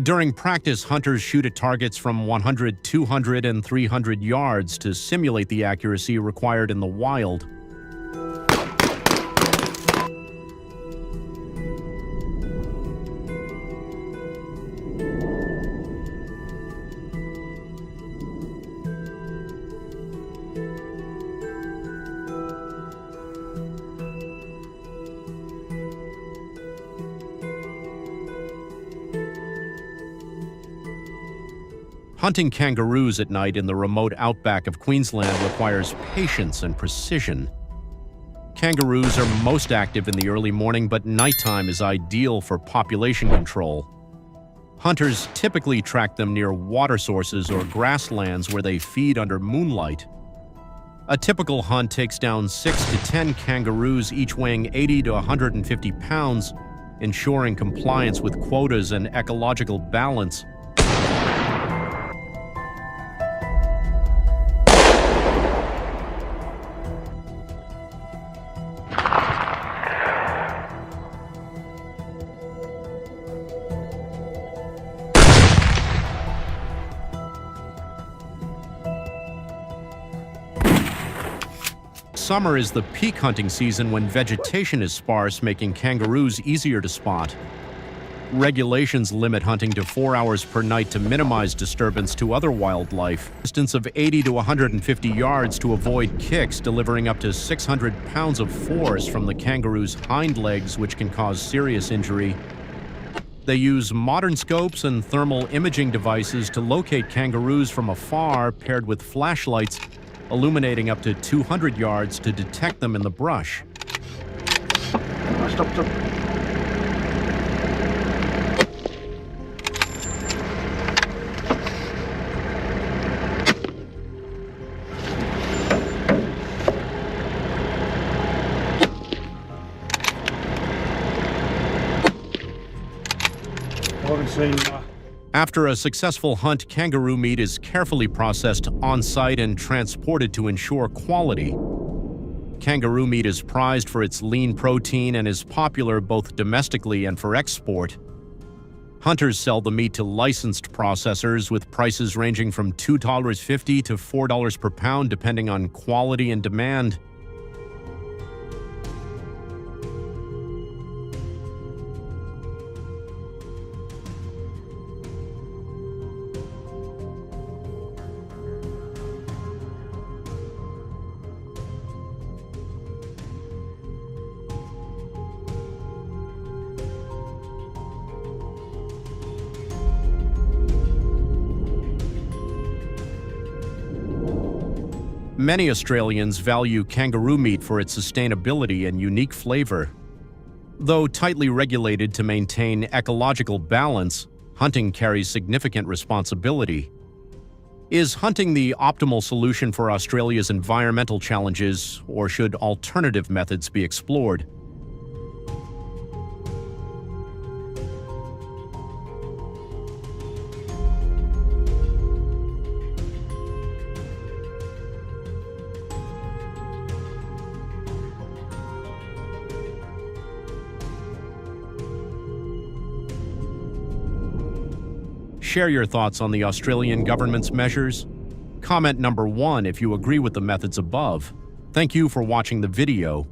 Speaker 2: During practice, hunters shoot at targets from 100, 200, and 300 yards to simulate the accuracy required in the wild. Hunting kangaroos at night in the remote outback of Queensland requires patience and precision. Kangaroos are most active in the early morning, but nighttime is ideal for population control. Hunters typically track them near water sources or grasslands where they feed under moonlight. A typical hunt takes down 6 to 10 kangaroos, each weighing 80 to 150 pounds, ensuring compliance with quotas and ecological balance. Summer is the peak hunting season when vegetation is sparse, making kangaroos easier to spot. Regulations limit hunting to 4 hours per night to minimize disturbance to other wildlife. Distance of 80 to 150 yards to avoid kicks, delivering up to 600 pounds of force from the kangaroo's hind legs, which can cause serious injury. They use modern scopes and thermal imaging devices to locate kangaroos from afar, paired with flashlights, illuminating up to 200 yards to detect them in the brush.
Speaker 3: Stop.
Speaker 2: After a successful hunt, kangaroo meat is carefully processed on-site and transported to ensure quality. Kangaroo meat is prized for its lean protein and is popular both domestically and for export. Hunters sell the meat to licensed processors, with prices ranging from $2.50 to $4 per pound, depending on quality and demand. Many Australians value kangaroo meat for its sustainability and unique flavor. Though tightly regulated to maintain ecological balance, hunting carries significant responsibility. Is hunting the optimal solution for Australia's environmental challenges, or should alternative methods be explored? Share your thoughts on the Australian government's measures. Comment number 1 if you agree with the methods above. Thank you for watching the video.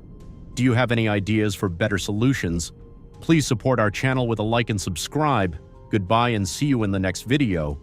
Speaker 2: Do you have any ideas for better solutions? Please support our channel with a like and subscribe. Goodbye and see you in the next video.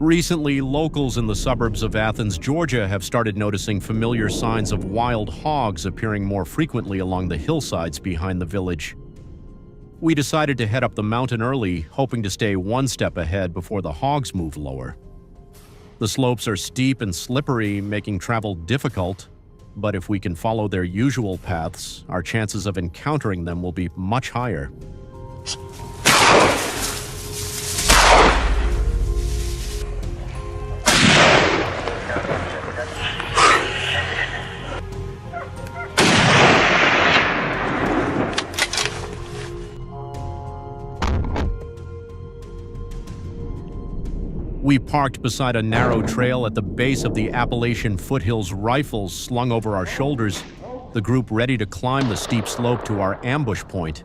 Speaker 2: Recently, locals in the suburbs of Athens, Georgia have started noticing familiar signs of wild hogs appearing more frequently along the hillsides behind the village. We decided to head up the mountain early, hoping to stay one step ahead before the hogs move lower. The slopes are steep and slippery, making travel difficult, but if we can follow their usual paths, our chances of encountering them will be much higher. We parked beside a narrow trail at the base of the Appalachian foothills, rifles slung over our shoulders, the group ready to climb the steep slope to our ambush point.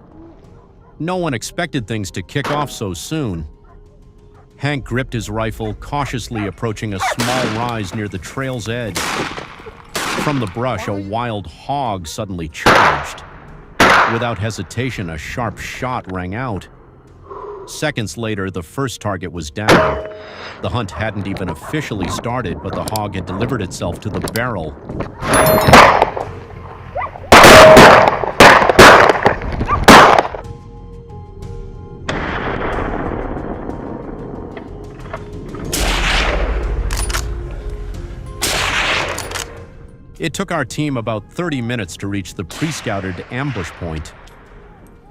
Speaker 2: No one expected things to kick off so soon. Hank gripped his rifle, cautiously approaching a small rise near the trail's edge. From the brush, a wild hog suddenly charged. Without hesitation, a sharp shot rang out. Seconds later, the first target was down. The hunt hadn't even officially started, but the hog had delivered itself to the barrel. It took our team about 30 minutes to reach the pre-scouted ambush point.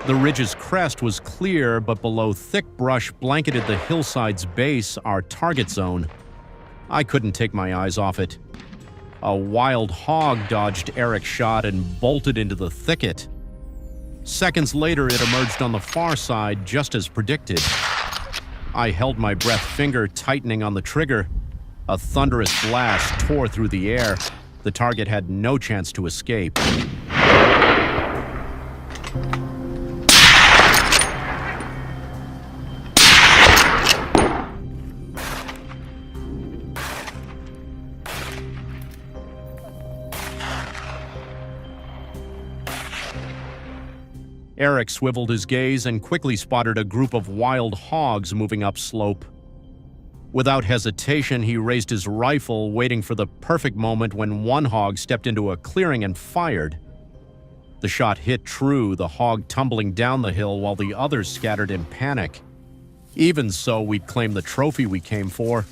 Speaker 2: The ridge's crest was clear, but below thick brush blanketed the hillside's base, our target zone. I couldn't take my eyes off it. A wild hog dodged Eric's shot and bolted into the thicket. Seconds later, it emerged on the far side, just as predicted. I held my breath, finger tightening on the trigger. A thunderous blast tore through the air. The target had no chance to escape. Eric swiveled his gaze and quickly spotted a group of wild hogs moving upslope. Without hesitation, he raised his rifle, waiting for the perfect moment when one hog stepped into a clearing and fired. The shot hit true, the hog tumbling down the hill while the others scattered in panic. Even so, we'd claim the trophy we came for.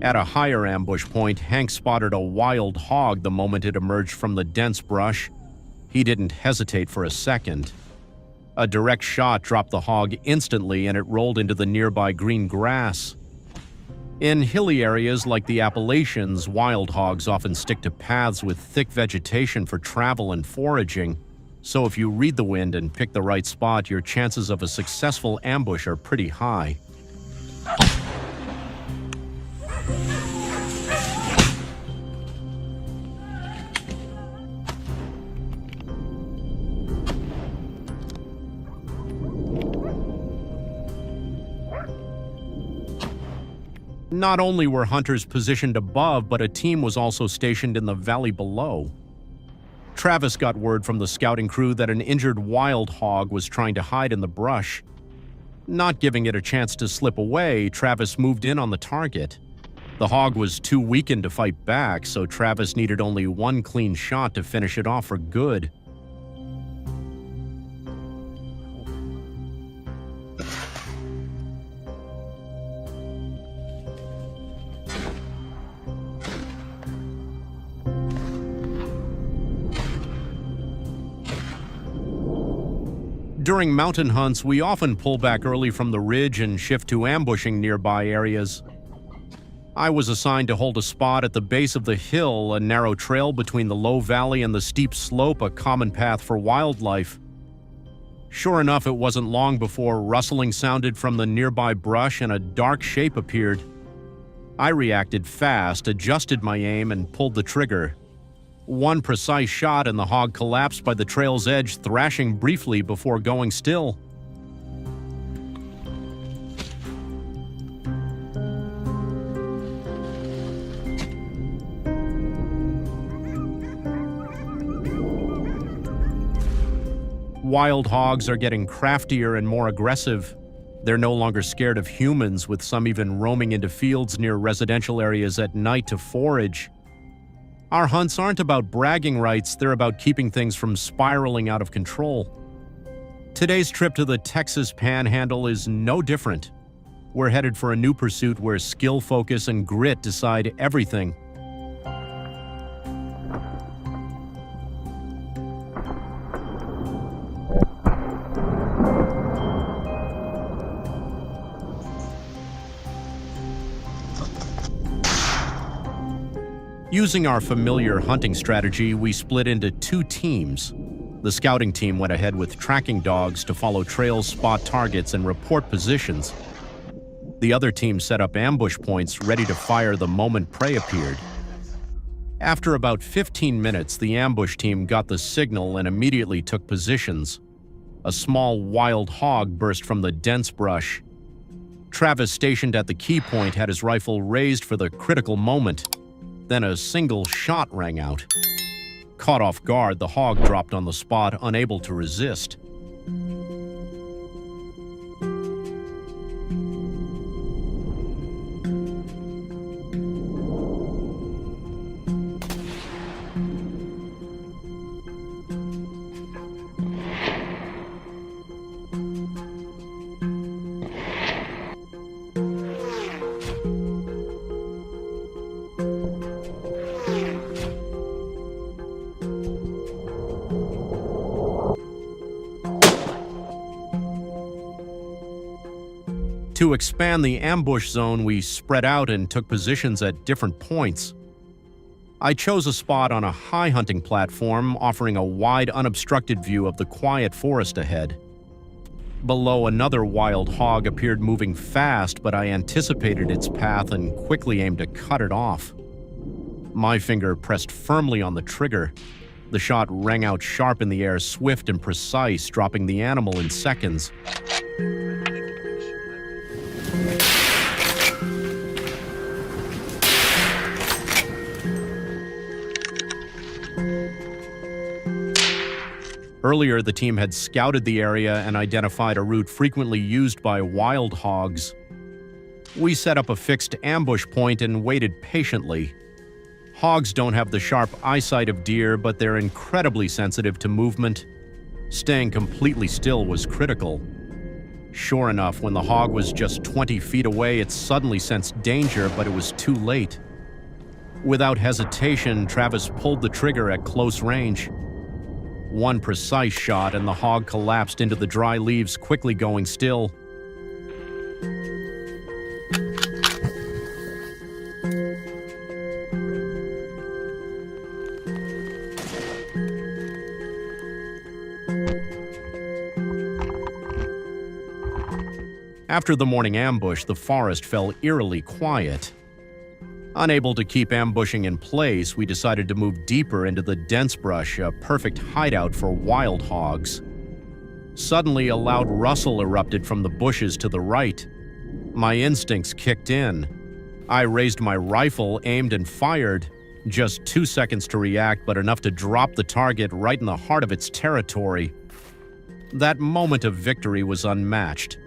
Speaker 2: At a higher ambush point, Hank spotted a wild hog the moment it emerged from the dense brush. He didn't hesitate for a second. A direct shot dropped the hog instantly and it rolled into the nearby green grass. In hilly areas like the Appalachians, wild hogs often stick to paths with thick vegetation for travel and foraging. So if you read the wind and pick the right spot, your chances of a successful ambush are pretty high. Not only were hunters positioned above, but a team was also stationed in the valley below. Travis got word from the scouting crew that an injured wild hog was trying to hide in the brush. Not giving it a chance to slip away, Travis moved in on the target. The hog was too weakened to fight back, so Travis needed only one clean shot to finish it off for good. During mountain hunts, we often pull back early from the ridge and shift to ambushing nearby areas. I was assigned to hold a spot at the base of the hill, a narrow trail between the low valley and the steep slope, a common path for wildlife. Sure enough, it wasn't long before rustling sounded from the nearby brush and a dark shape appeared. I reacted fast, adjusted my aim, and pulled the trigger. One precise shot and the hog collapsed by the trail's edge, thrashing briefly before going still. Wild hogs are getting craftier and more aggressive. They're no longer scared of humans, with some even roaming into fields near residential areas at night to forage. Our hunts aren't about bragging rights, they're about keeping things from spiraling out of control. Today's trip to the Texas Panhandle is no different. We're headed for a new pursuit where skill, focus, and grit decide everything. Using our familiar hunting strategy, we split into two teams. The scouting team went ahead with tracking dogs to follow trails, spot targets, and report positions. The other team set up ambush points ready to fire the moment prey appeared. After about 15 minutes, the ambush team got the signal and immediately took positions. A small wild hog burst from the dense brush. Travis, stationed at the key point, had his rifle raised for the critical moment. Then a single shot rang out. Caught off guard, the hog dropped on the spot, unable to resist. To expand the ambush zone, we spread out and took positions at different points. I chose a spot on a high hunting platform, offering a wide, unobstructed view of the quiet forest ahead. Below, another wild hog appeared moving fast, but I anticipated its path and quickly aimed to cut it off. My finger pressed firmly on the trigger. The shot rang out sharp in the air, swift and precise, dropping the animal in seconds. Earlier, the team had scouted the area and identified a route frequently used by wild hogs. We set up a fixed ambush point and waited patiently. Hogs don't have the sharp eyesight of deer, but they're incredibly sensitive to movement. Staying completely still was critical. Sure enough, when the hog was just 20 feet away, it suddenly sensed danger, but it was too late. Without hesitation, Travis pulled the trigger at close range. One precise shot and the hog collapsed into the dry leaves, quickly going still. After the morning ambush, the forest fell eerily quiet. Unable to keep ambushing in place, we decided to move deeper into the dense brush, a perfect hideout for wild hogs. Suddenly, a loud rustle erupted from the bushes to the right. My instincts kicked in. I raised my rifle, aimed and fired. Just 2 seconds to react, but enough to drop the target right in the heart of its territory. That moment of victory was unmatched.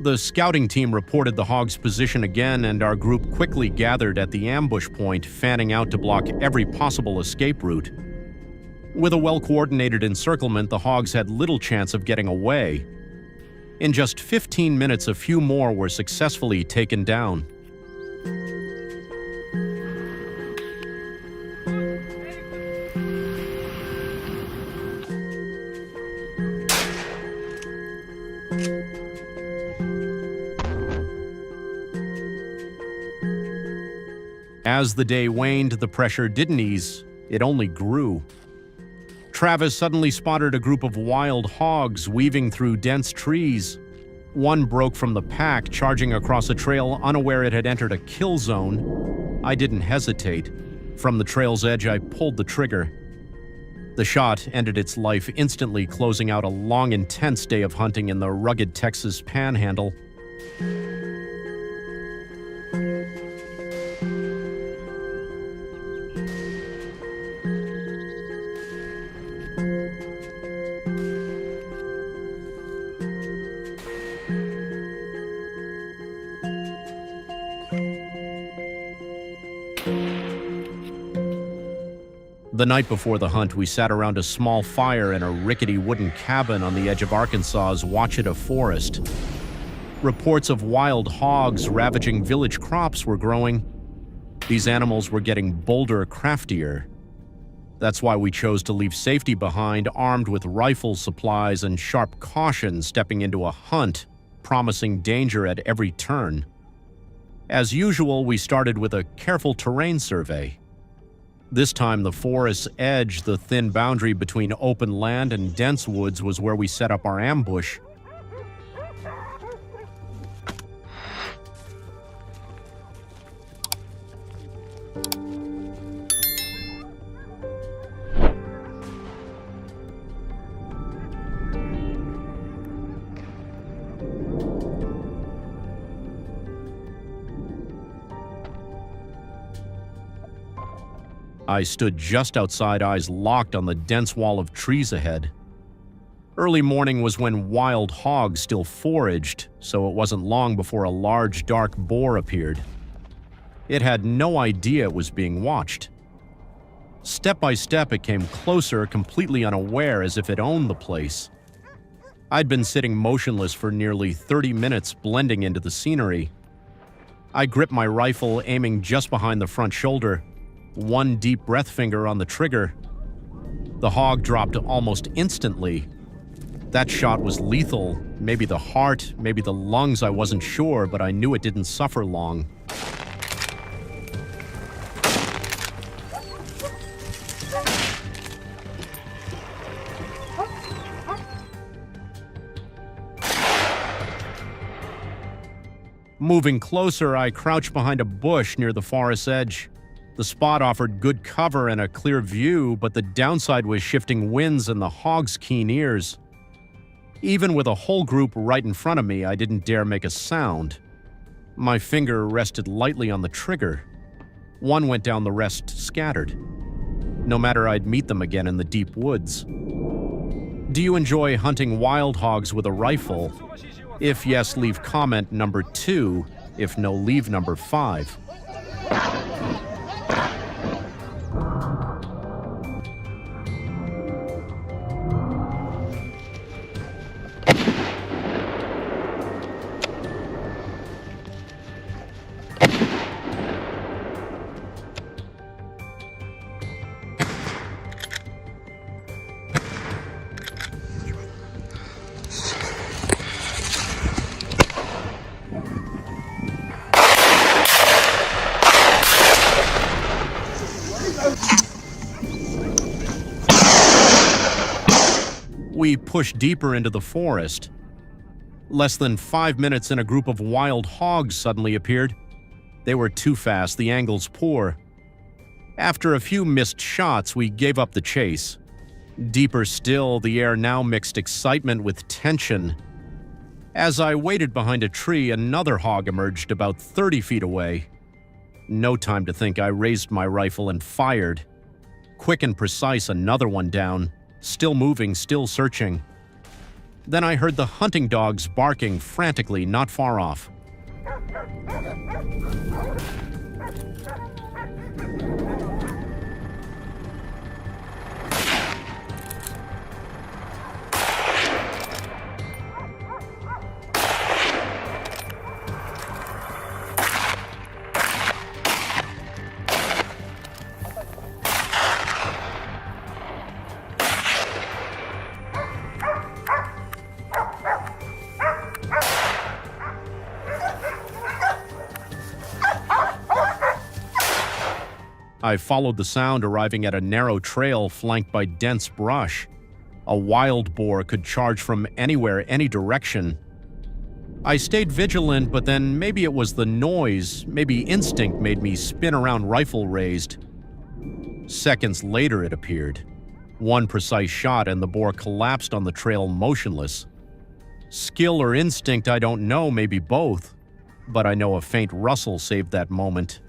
Speaker 2: The scouting team reported the hog's position again, and our group quickly gathered at the ambush point, fanning out to block every possible escape route. With a well-coordinated encirclement, the hogs had little chance of getting away. In just 15 minutes, a few more were successfully taken down. As the day waned, the pressure didn't ease, it only grew. Travis suddenly spotted a group of wild hogs weaving through dense trees. One broke from the pack, charging across a trail, unaware it had entered a kill zone. I didn't hesitate. From the trail's edge, I pulled the trigger. The shot ended its life instantly, closing out a long, intense day of hunting in the rugged Texas Panhandle. The night before the hunt, we sat around a small fire in a rickety wooden cabin on the edge of Arkansas's Ouachita Forest. Reports of wild hogs ravaging village crops were growing. These animals were getting bolder, craftier. That's why we chose to leave safety behind, armed with rifle supplies and sharp caution, stepping into a hunt, promising danger at every turn. As usual, we started with a careful terrain survey. This time, the forest's edge, the thin boundary between open land and dense woods, was where we set up our ambush. I stood just outside, eyes locked on the dense wall of trees ahead. Early morning was when wild hogs still foraged, so it wasn't long before a large, dark boar appeared. It had no idea it was being watched. Step by step, it came closer, completely unaware, as if it owned the place. I'd been sitting motionless for nearly 30 minutes, blending into the scenery. I gripped my rifle, aiming just behind the front shoulder. One deep breath finger on the trigger. The hog dropped almost instantly. That shot was lethal. Maybe the heart, maybe the lungs, I wasn't sure, but I knew it didn't suffer long. Moving closer, I crouched behind a bush near the forest's edge. The spot offered good cover and a clear view, but the downside was shifting winds and the hog's keen ears. Even with a whole group right in front of me, I didn't dare make a sound. My finger rested lightly on the trigger. One went down, the rest scattered. No matter, I'd meet them again in the deep woods. Do you enjoy hunting wild hogs with a rifle? If yes, leave comment number 2. If no, leave number 5. We pushed deeper into the forest. Less than 5 minutes and a group of wild hogs suddenly appeared. They were too fast, the angles poor. After a few missed shots, we gave up the chase. Deeper still, the air now mixed excitement with tension. As I waited behind a tree, another hog emerged about 30 feet away. No time to think, I raised my rifle and fired. Quick and precise, another one down. Still moving, still searching. Then I heard the hunting dogs barking frantically not far off. I followed the sound, arriving at a narrow trail flanked by dense brush. A wild boar could charge from anywhere, any direction. I stayed vigilant, but then maybe it was the noise, maybe instinct made me spin around rifle raised. Seconds later it appeared. One precise shot and the boar collapsed on the trail motionless. Skill or instinct, I don't know, maybe both. But I know a faint rustle saved that moment.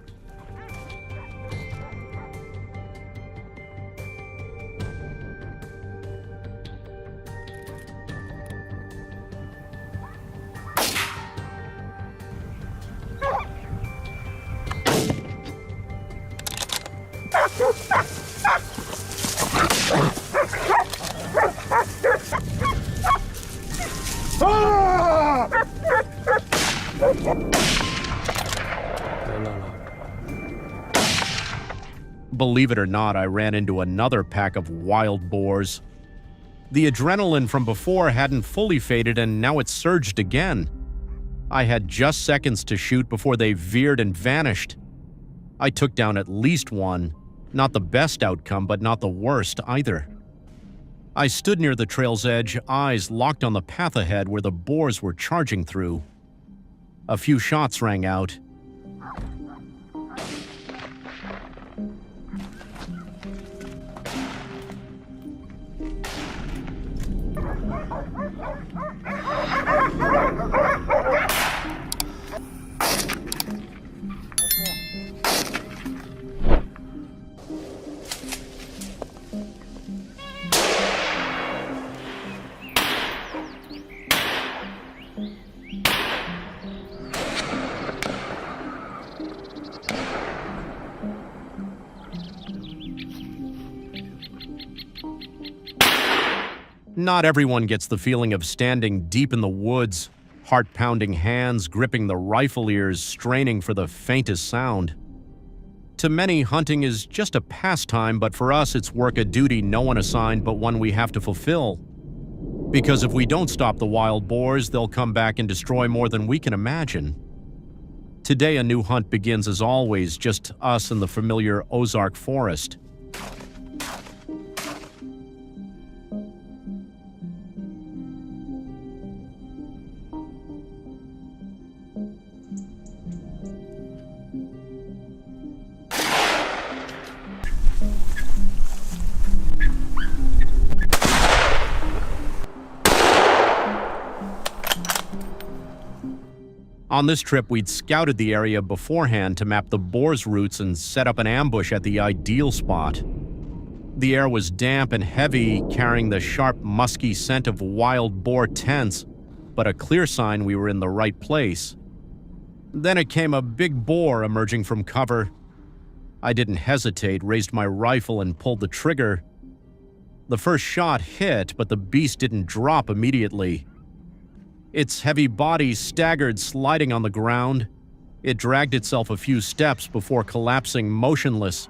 Speaker 2: Believe it or not, I ran into another pack of wild boars. The adrenaline from before hadn't fully faded and now it surged again. I had just seconds to shoot before they veered and vanished. I took down at least one. Not the best outcome, but not the worst either. I stood near the trail's edge, eyes locked on the path ahead where the boars were charging through. A few shots rang out. Not everyone gets the feeling of standing deep in the woods, heart-pounding hands gripping the rifle ears, straining for the faintest sound. To many, hunting is just a pastime, but for us it's work, a duty no one assigned but one we have to fulfill. Because if we don't stop the wild boars, they'll come back and destroy more than we can imagine. Today a new hunt begins as always, just us in the familiar Ozark forest. On this trip, we'd scouted the area beforehand to map the boar's routes and set up an ambush at the ideal spot. The air was damp and heavy, carrying the sharp, musky scent of wild boar tents, but a clear sign we were in the right place. Then it came a big boar emerging from cover. I didn't hesitate, raised my rifle and pulled the trigger. The first shot hit, but the beast didn't drop immediately. Its heavy body staggered, sliding on the ground. It dragged itself a few steps before collapsing motionless.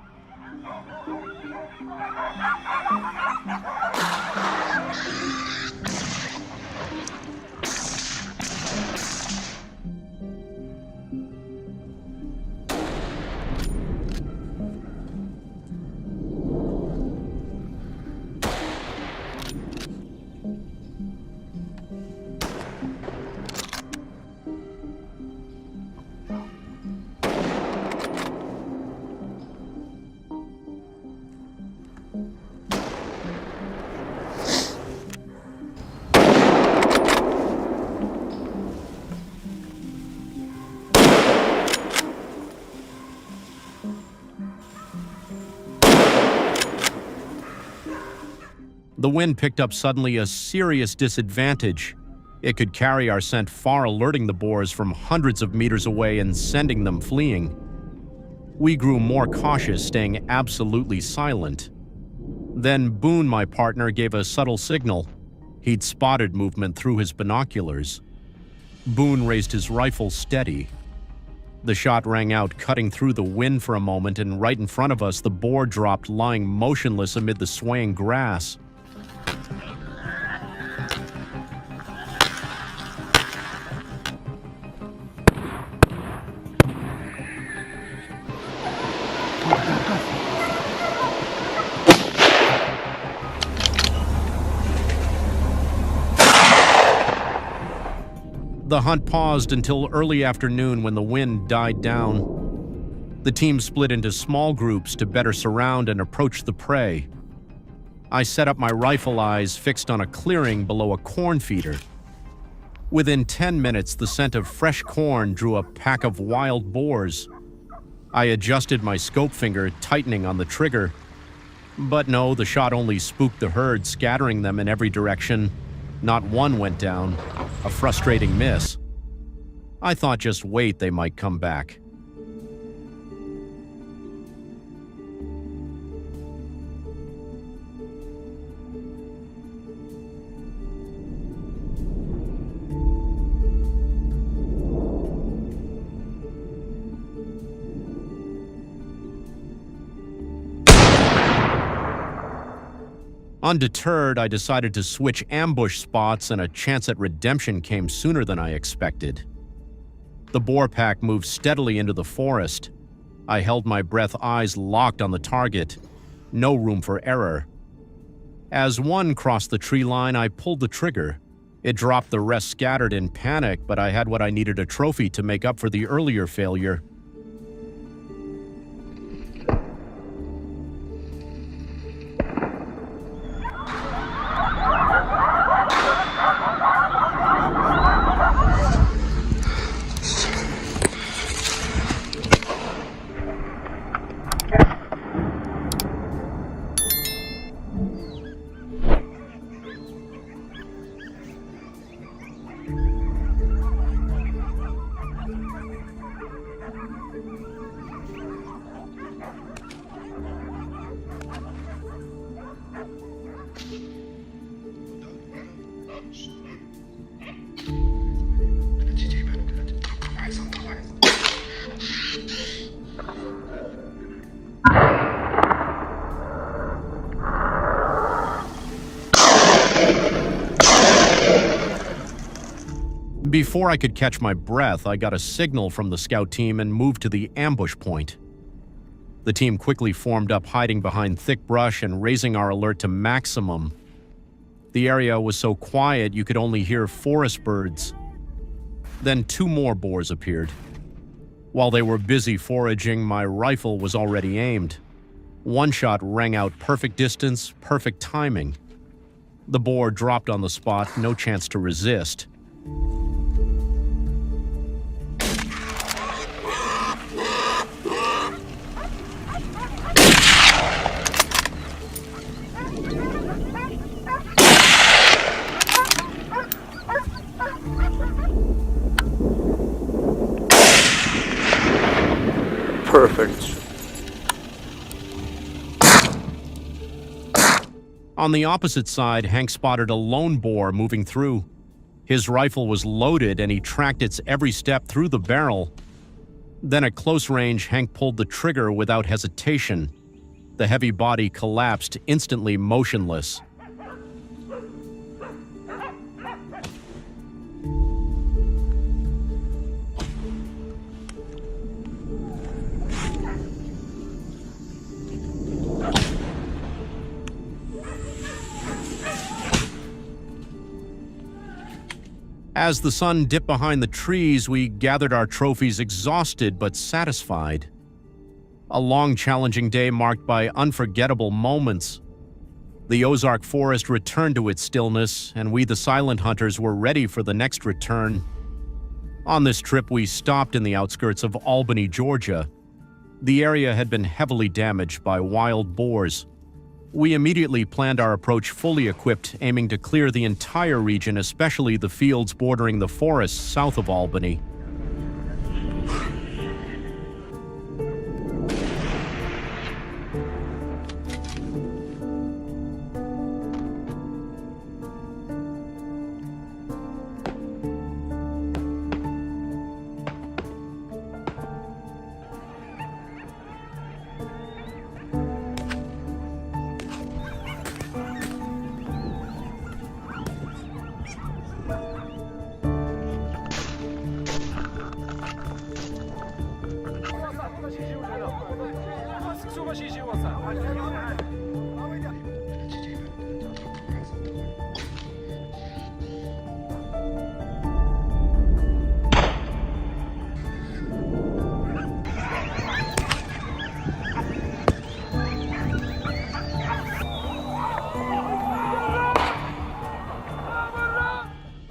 Speaker 2: The wind picked up suddenly a serious disadvantage. It could carry our scent far, alerting the boars from hundreds of meters away and sending them fleeing. We grew more cautious, staying absolutely silent. Then Boone, my partner, gave a subtle signal. He'd spotted movement through his binoculars. Boone raised his rifle steady. The shot rang out, cutting through the wind for a moment, and right in front of us, the boar dropped, lying motionless amid the swaying grass. The hunt paused until early afternoon when the wind died down. The team split into small groups to better surround and approach the prey. I set up my rifle eyes fixed on a clearing below a corn feeder. Within 10 minutes, the scent of fresh corn drew a pack of wild boars. I adjusted my scope finger, tightening on the trigger. But no, the shot only spooked the herd, scattering them in every direction. Not one went down, a frustrating miss. I thought, just wait, they might come back. Undeterred, I decided to switch ambush spots, and a chance at redemption came sooner than I expected. The boar pack moved steadily into the forest. I held my breath, eyes locked on the target. No room for error. As one crossed the tree line, I pulled the trigger. It dropped, the rest scattered in panic, but I had what I needed, a trophy to make up for the earlier failure. Before I could catch my breath, I got a signal from the scout team and moved to the ambush point. The team quickly formed up, hiding behind thick brush and raising our alert to maximum. The area was so quiet you could only hear forest birds. Then 2 more boars appeared. While they were busy foraging, my rifle was already aimed. One shot rang out, perfect distance, perfect timing. The boar dropped on the spot, no chance to resist.
Speaker 4: Perfect.
Speaker 2: On the opposite side, Hank spotted a lone boar moving through. His rifle was loaded and he tracked its every step through the barrel. Then at close range, Hank pulled the trigger without hesitation. The heavy body collapsed, instantly motionless. As the sun dipped behind the trees, we gathered our trophies, exhausted but satisfied. A long, challenging day marked by unforgettable moments. The Ozark forest returned to its stillness, and we, the silent hunters, were ready for the next return. On this trip, we stopped in the outskirts of Albany, Georgia. The area had been heavily damaged by wild boars. We immediately planned our approach fully equipped, aiming to clear the entire region, especially the fields bordering the forests south of Albany.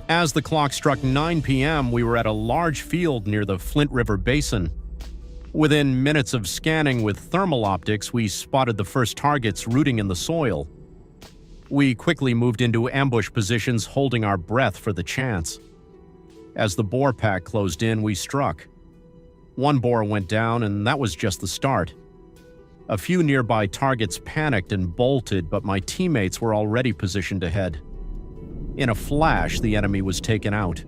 Speaker 2: As the clock struck 9 p.m., we were at a large field near the Flint River Basin. Within minutes of scanning with thermal optics, we spotted the first targets rooting in the soil. We quickly moved into ambush positions, holding our breath for the chance. As the boar pack closed in, we struck. One boar went down, and that was just the start. A few nearby targets panicked and bolted, but my teammates were already positioned ahead. In a flash, the enemy was taken out.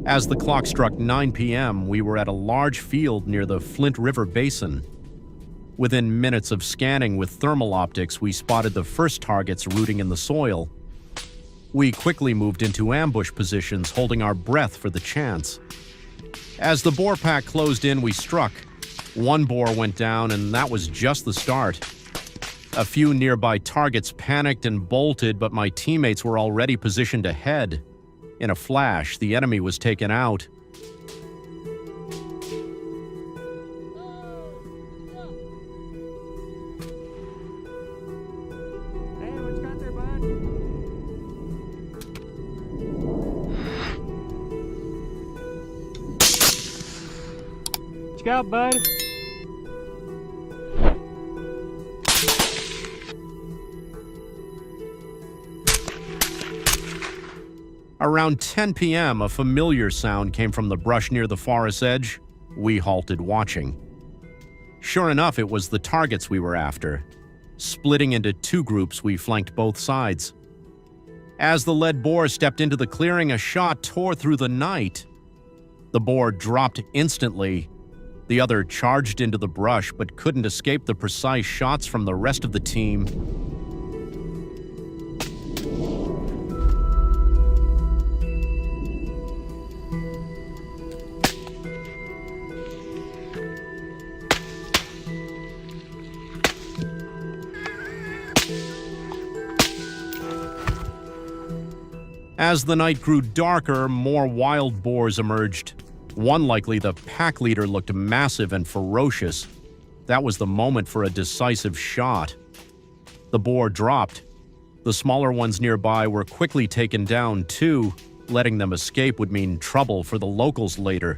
Speaker 2: As the clock struck 9 p.m., we were at a large field near the Flint River Basin. Within minutes of scanning with thermal optics, we spotted the first targets rooting in the soil. We quickly moved into ambush positions, holding our breath for the chance. As the boar pack closed in, we struck. One boar went down, and that was just the start. A few nearby targets panicked and bolted, but my teammates were already positioned ahead. In a flash, the enemy was taken out.
Speaker 3: Hey, what you got there, bud? What you got, bud?
Speaker 2: Around 10 p.m., a familiar sound came from the brush near the forest edge. We halted, watching. Sure enough, it was the targets we were after. Splitting into two groups, we flanked both sides. As the lead boar stepped into the clearing, a shot tore through the night. The boar dropped instantly. The other charged into the brush, but couldn't escape the precise shots from the rest of the team. As the night grew darker, more wild boars emerged. One, likely the pack leader, looked massive and ferocious. That was the moment for a decisive shot. The boar dropped. The smaller ones nearby were quickly taken down too. Letting them escape would mean trouble for the locals later.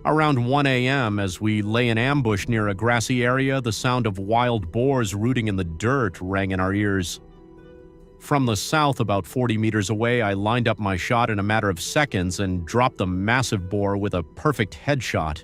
Speaker 2: Around 1 a.m., as we lay in ambush near a grassy area, the sound of wild boars rooting in the dirt rang in our ears. From the south, about 40 meters away, I lined up my shot in a matter of seconds and dropped the massive boar with a perfect headshot.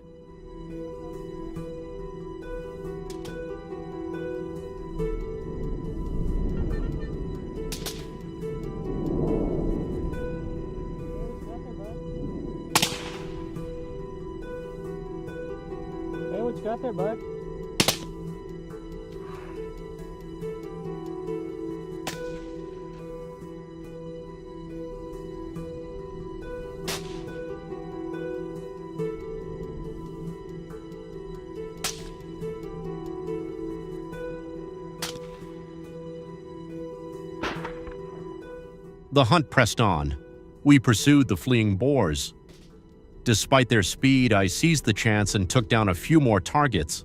Speaker 3: What you got there, bud?
Speaker 2: The hunt pressed on. We pursued the fleeing boars. Despite their speed, I seized the chance and took down a few more targets.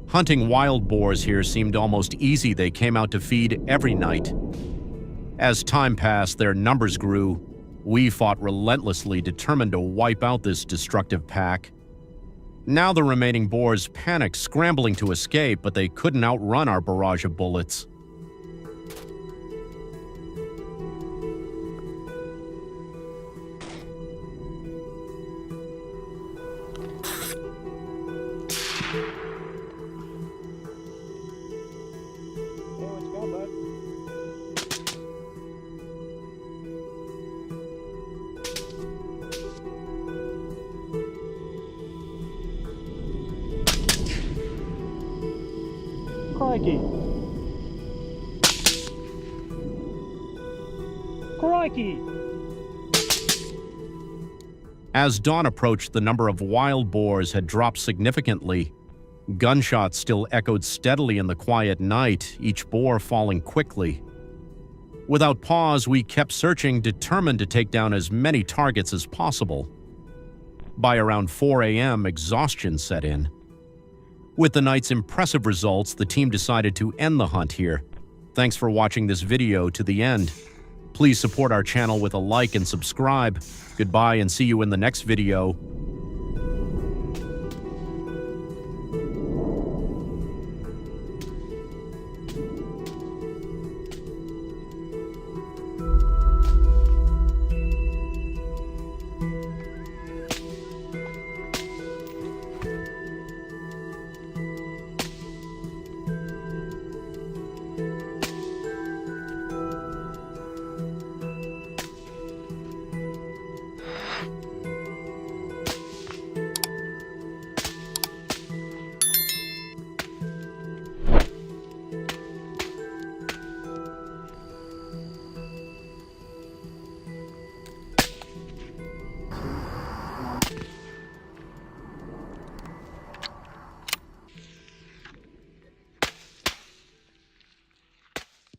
Speaker 2: Hunting wild boars here seemed almost easy. They came out to feed every night. As time passed, their numbers grew. We fought relentlessly, determined to wipe out this destructive pack. Now the remaining boars panicked, scrambling to escape, but they couldn't outrun our barrage of bullets.
Speaker 3: Crikey! Crikey!
Speaker 2: As dawn approached, the number of wild boars had dropped significantly. Gunshots still echoed steadily in the quiet night, each boar falling quickly. Without pause, we kept searching, determined to take down as many targets as possible. By around 4 a.m., exhaustion set in. With the night's impressive results, the team decided to end the hunt here. Thanks for watching this video to the end. Please support our channel with a like and subscribe. Goodbye and see you in the next video.